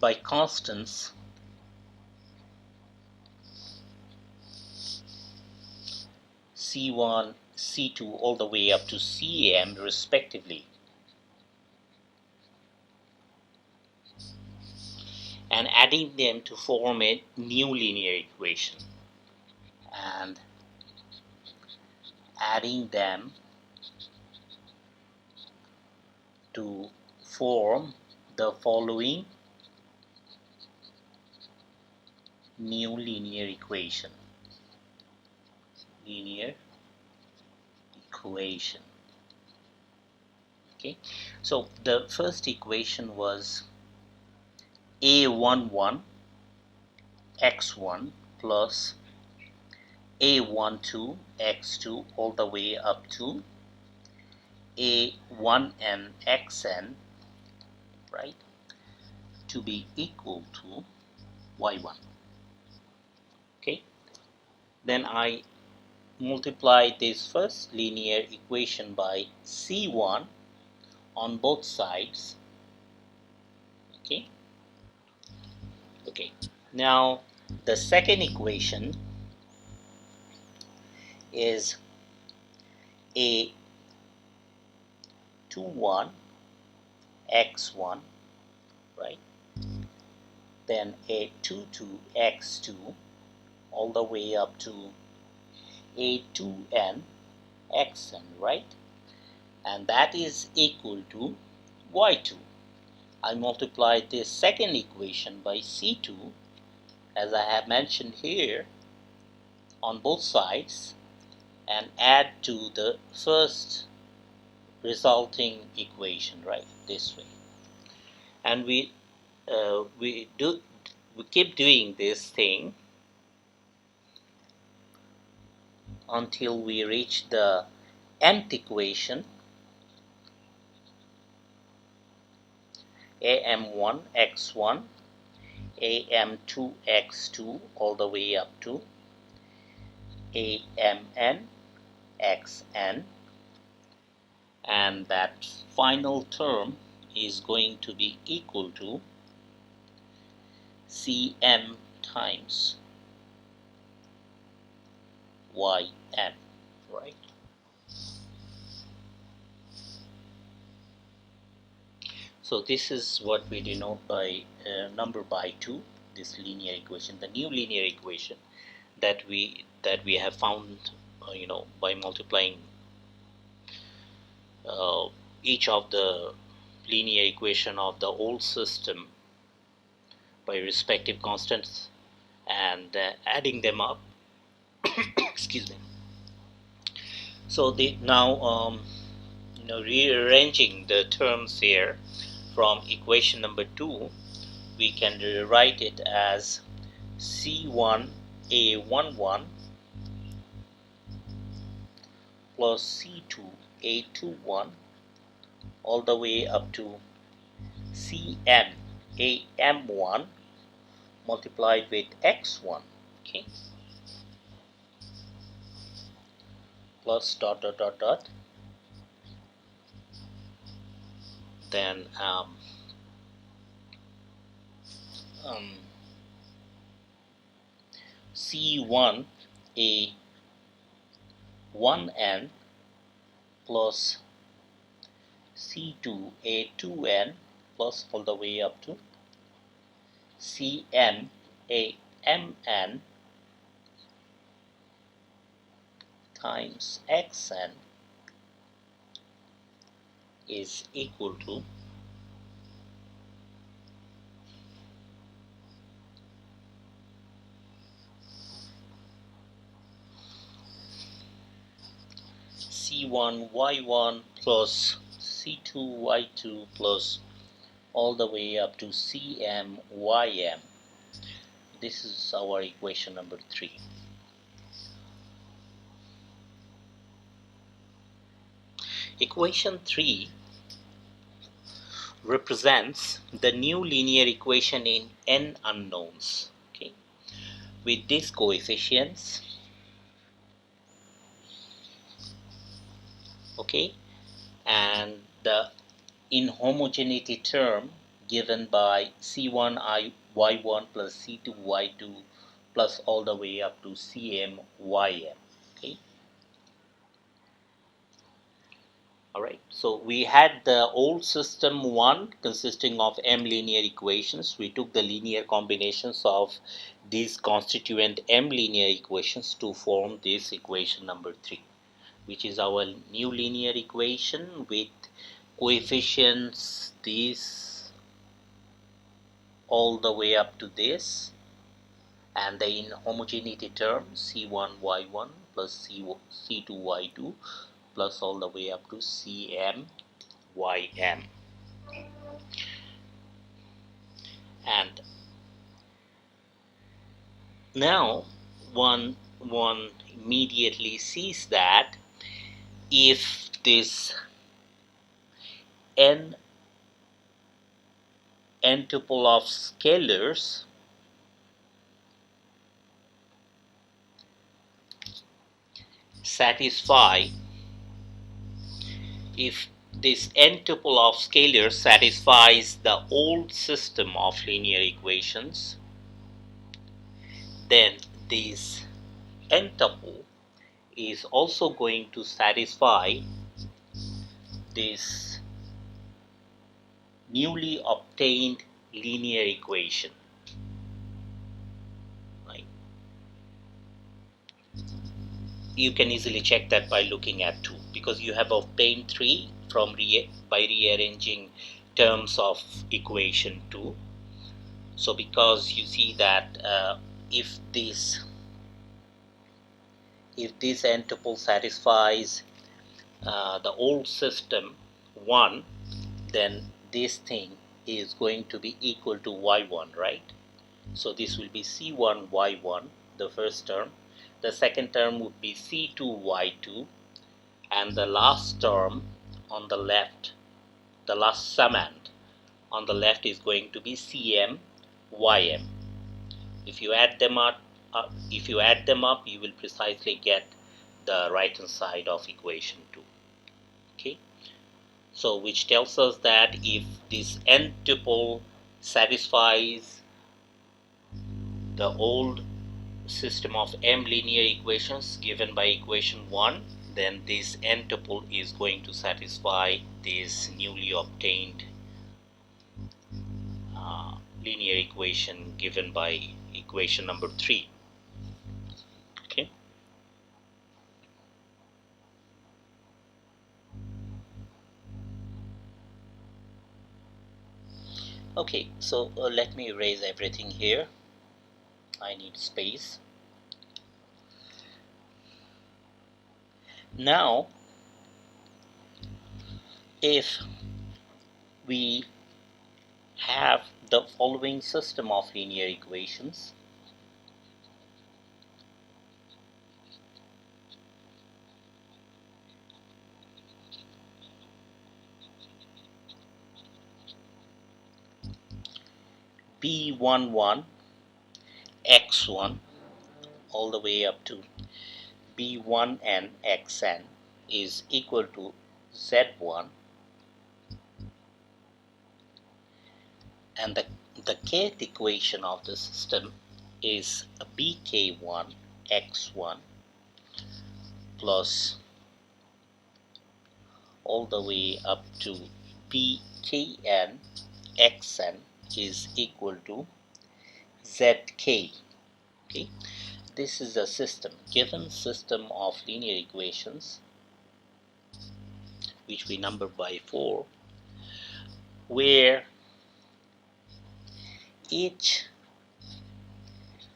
by constants C1, C2 all the way up to Cm respectively, and adding them to form a new linear equation, and adding them to form the following new linear equation. Okay, so the first equation was a11 x1 plus a12 x2 all the way up to a1n xn, right, to be equal to y1. Okay, then I multiply this first linear equation by c1 on both sides. Okay, now the second equation is a21 x1, right, then a22 x2 all the way up to a2n xn, right, and that is equal to y2. I multiply this second equation by c2, as I have mentioned here, on both sides, and add to the first resulting equation, right, this way. And we keep doing this thing until we reach the nth equation, am1 x1 am2 x2 all the way up to amn xn, and that final term is going to be equal to cm times ym, right? So this is what we denote by number by 2, this linear equation, the new linear equation that we have found, by multiplying each of the linear equation of the old system by respective constants and adding them up. Excuse me. So now rearranging the terms here from equation number 2, we can rewrite it as c1a11 plus c2a21 all the way up to cmam1 multiplied with x1, okay, plus dot dot dot dot, then c1 a 1n plus c2 a 2n plus all the way up to cm a mn times xn is equal to c1 y1 plus c2 y2 plus all the way up to cm ym. This is our equation number 3. Equation 3 represents the new linear equation in n unknowns, okay, with these coefficients, okay, and the inhomogeneity term given by C1y1 plus C2y2 plus all the way up to Cm ym. Okay. Alright, so we had the old system 1 consisting of m linear equations. We took the linear combinations of these constituent m linear equations to form this equation number 3, which is our new linear equation with coefficients these all the way up to this, and the inhomogeneity term C1y1 plus C2y2 plus all the way up to Cm ym. And now one immediately sees that if this n tuple of scalars satisfy, if this n tuple of scalars satisfies the old system of linear equations, then this n tuple is also going to satisfy this newly obtained linear equation. Right? You can easily check that by looking at 2, because you have obtained 3 from by rearranging terms of equation 2. So because you see that if this n tuple satisfies the old system 1, then this thing is going to be equal to y1, right? So this will be C1y1, the first term. The second term would be C2y2, and the last term on the left, the last summand on the left is going to be Cm ym. If you add them up, you will precisely get the right hand side of equation 2. Okay. So which tells us that if this n tuple satisfies the old system of m linear equations given by equation 1, then this n tuple is going to satisfy this newly obtained linear equation given by equation number 3. Okay. Okay, so let me erase everything here. I need space. Now, if we have the following system of linear equations, B11 x1 all the way up to B1n xn is equal to z1, and the kth equation of the system is bk1 x1 plus all the way up to bkn xn is equal to zk. Okay, this is a given system of linear equations which we number by 4, where each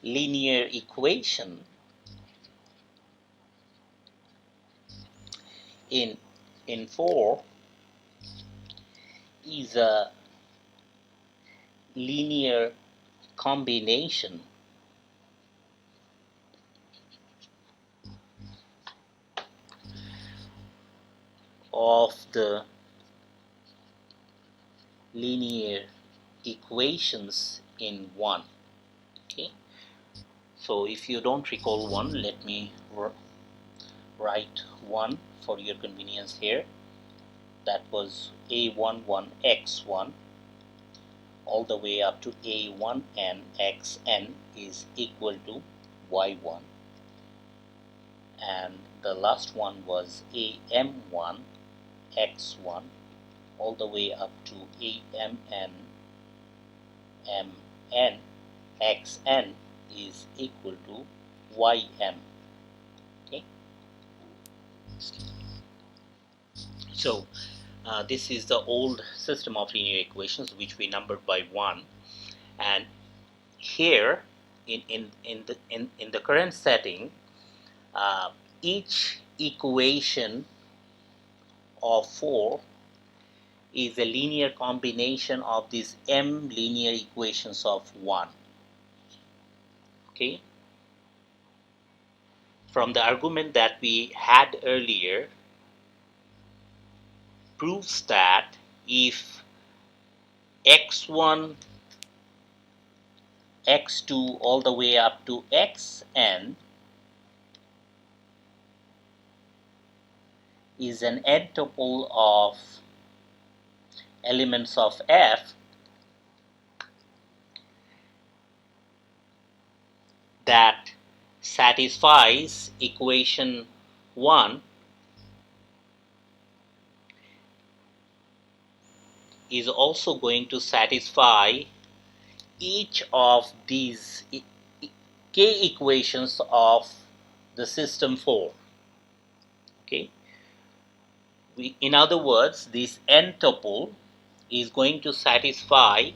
linear equation in 4 is a linear combination of the linear equations in 1. Okay, so if you don't recall 1, let me write 1 for your convenience here. that was a11x1 all the way up to a1n xn is equal to y1, and the last one was am1 x1 all the way up to amn mn xn is equal to ym. Okay, so this is the old system of linear equations which we numbered by 1, and here in the current setting, each equation of 4 is a linear combination of these m linear equations of 1. Okay, from the argument that we had earlier proves that if x1 x2 all the way up to xn is an n-tuple of elements of f, that satisfies equation 1 is also going to satisfy each of these k equations of the system 4. Okay, in other words, this n tuple is going to satisfy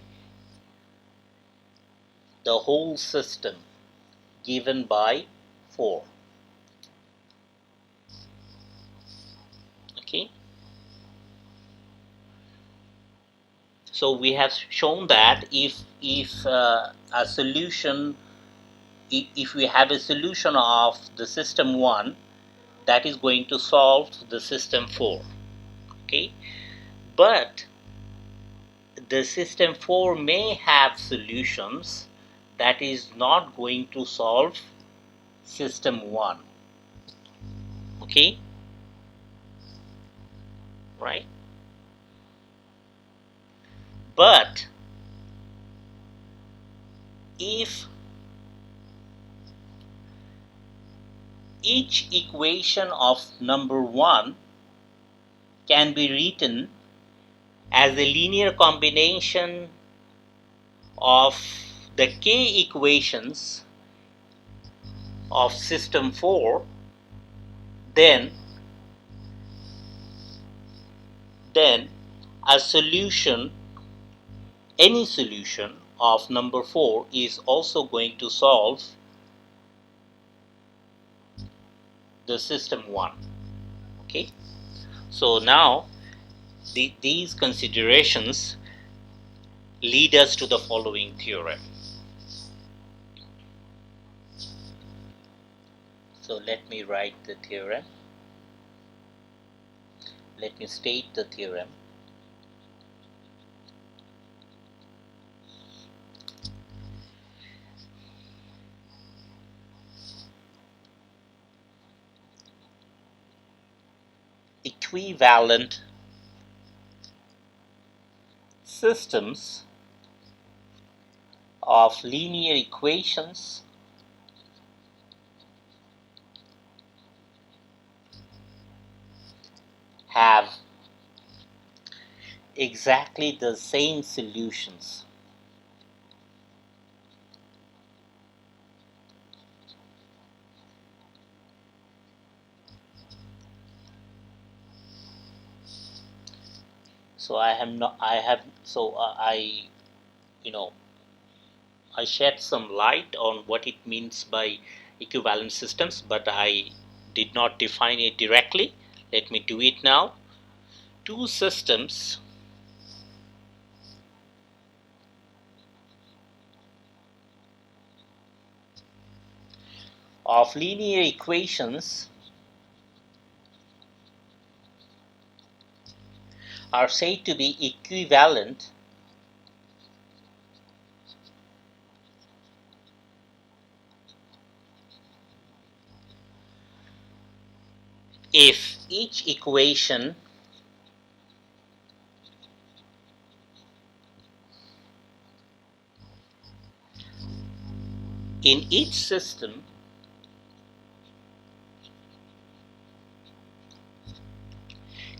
the whole system given by 4. Okay, so we have shown that if a solution, if we have a solution of the system 1, that is going to solve the system 4. Okay, but the system 4 may have solutions that is not going to solve system 1. Okay, right? But if each equation of number 1 can be written as a linear combination of the k equations of system 4, then a solution, any solution of number 4 is also going to solve the system 1. Okay, so now these considerations lead us to the following theorem. So let me write the theorem. Let me state the theorem. Equivalent systems of linear equations have exactly the same solutions. So I shed some light on what it means by equivalent systems, but I did not define it directly. Let me do it now. Two systems of linear equations are said to be equivalent if each equation in each system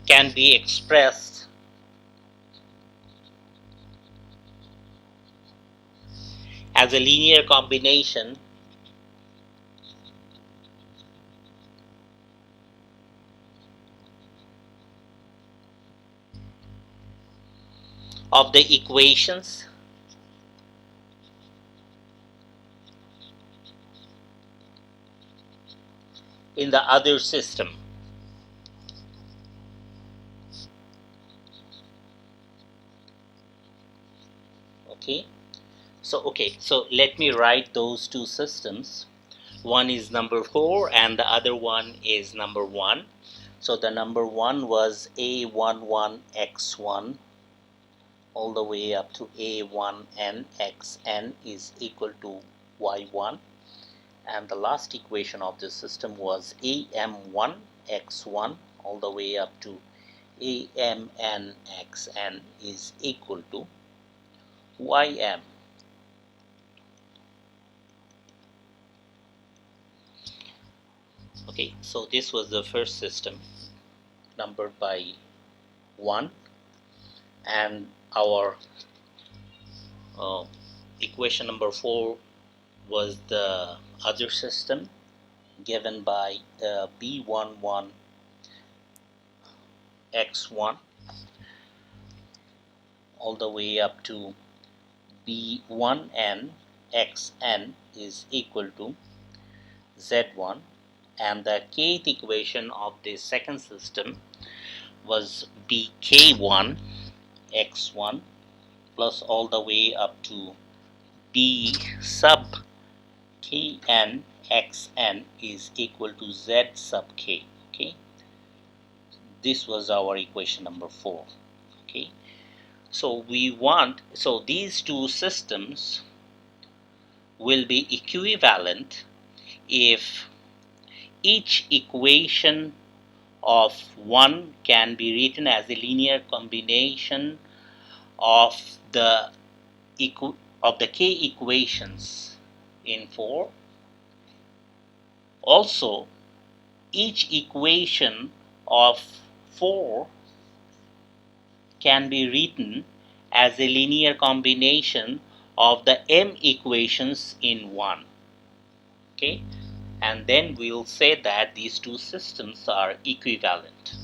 can be expressed as a linear combination of the equations in the other system. Okay, so let me write those two systems. One is number 4 and the other one is number 1. So the number 1 was a11x1 all the way up to a1n xn is equal to y1, and the last equation of this system was am1 x1 all the way up to amn xn is equal to ym. Okay, so this was the first system numbered by 1, and our equation number 4 was the other system given by b11 x1 all the way up to b1n xn is equal to z1, and the kth equation of the second system was bk1 x1 plus all the way up to b sub kn xn is equal to z sub k. Okay, this was our equation number 4. Okay, so these two systems will be equivalent if each equation of 1 can be written as a linear combination of the k equations in 4. Also, each equation of 4 can be written as a linear combination of the m equations in 1. Okay, and then we'll say that these two systems are equivalent.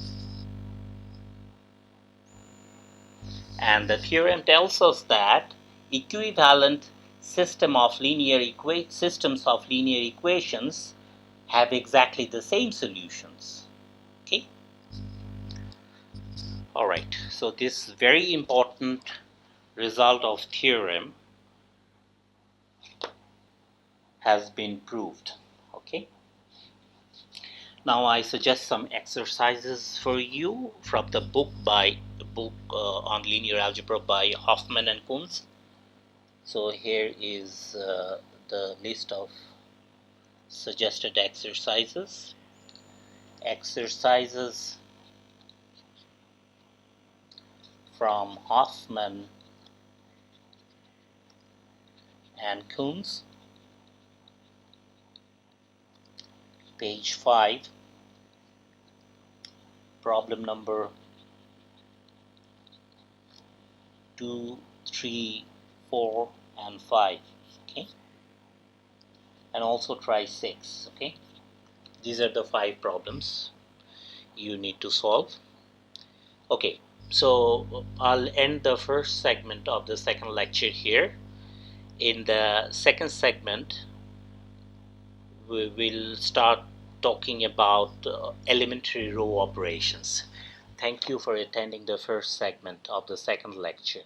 And the theorem tells us that equivalent systems of linear equations have exactly the same solutions. Okay. All right. So this very important result of theorem has been proved. Okay. Now I suggest some exercises for you from the book on linear algebra by Hoffman and Kunz. So here is the list of suggested exercises. Exercises from Hoffman and Kunz, page 5, problem number 2, 3, 4 and 5. Okay, and also try 6. Okay, these are the 5 problems you need to solve. Okay, so I'll end the first segment of the second lecture here. In the second segment we will start talking about elementary row operations. Thank you for attending the first segment of the second lecture.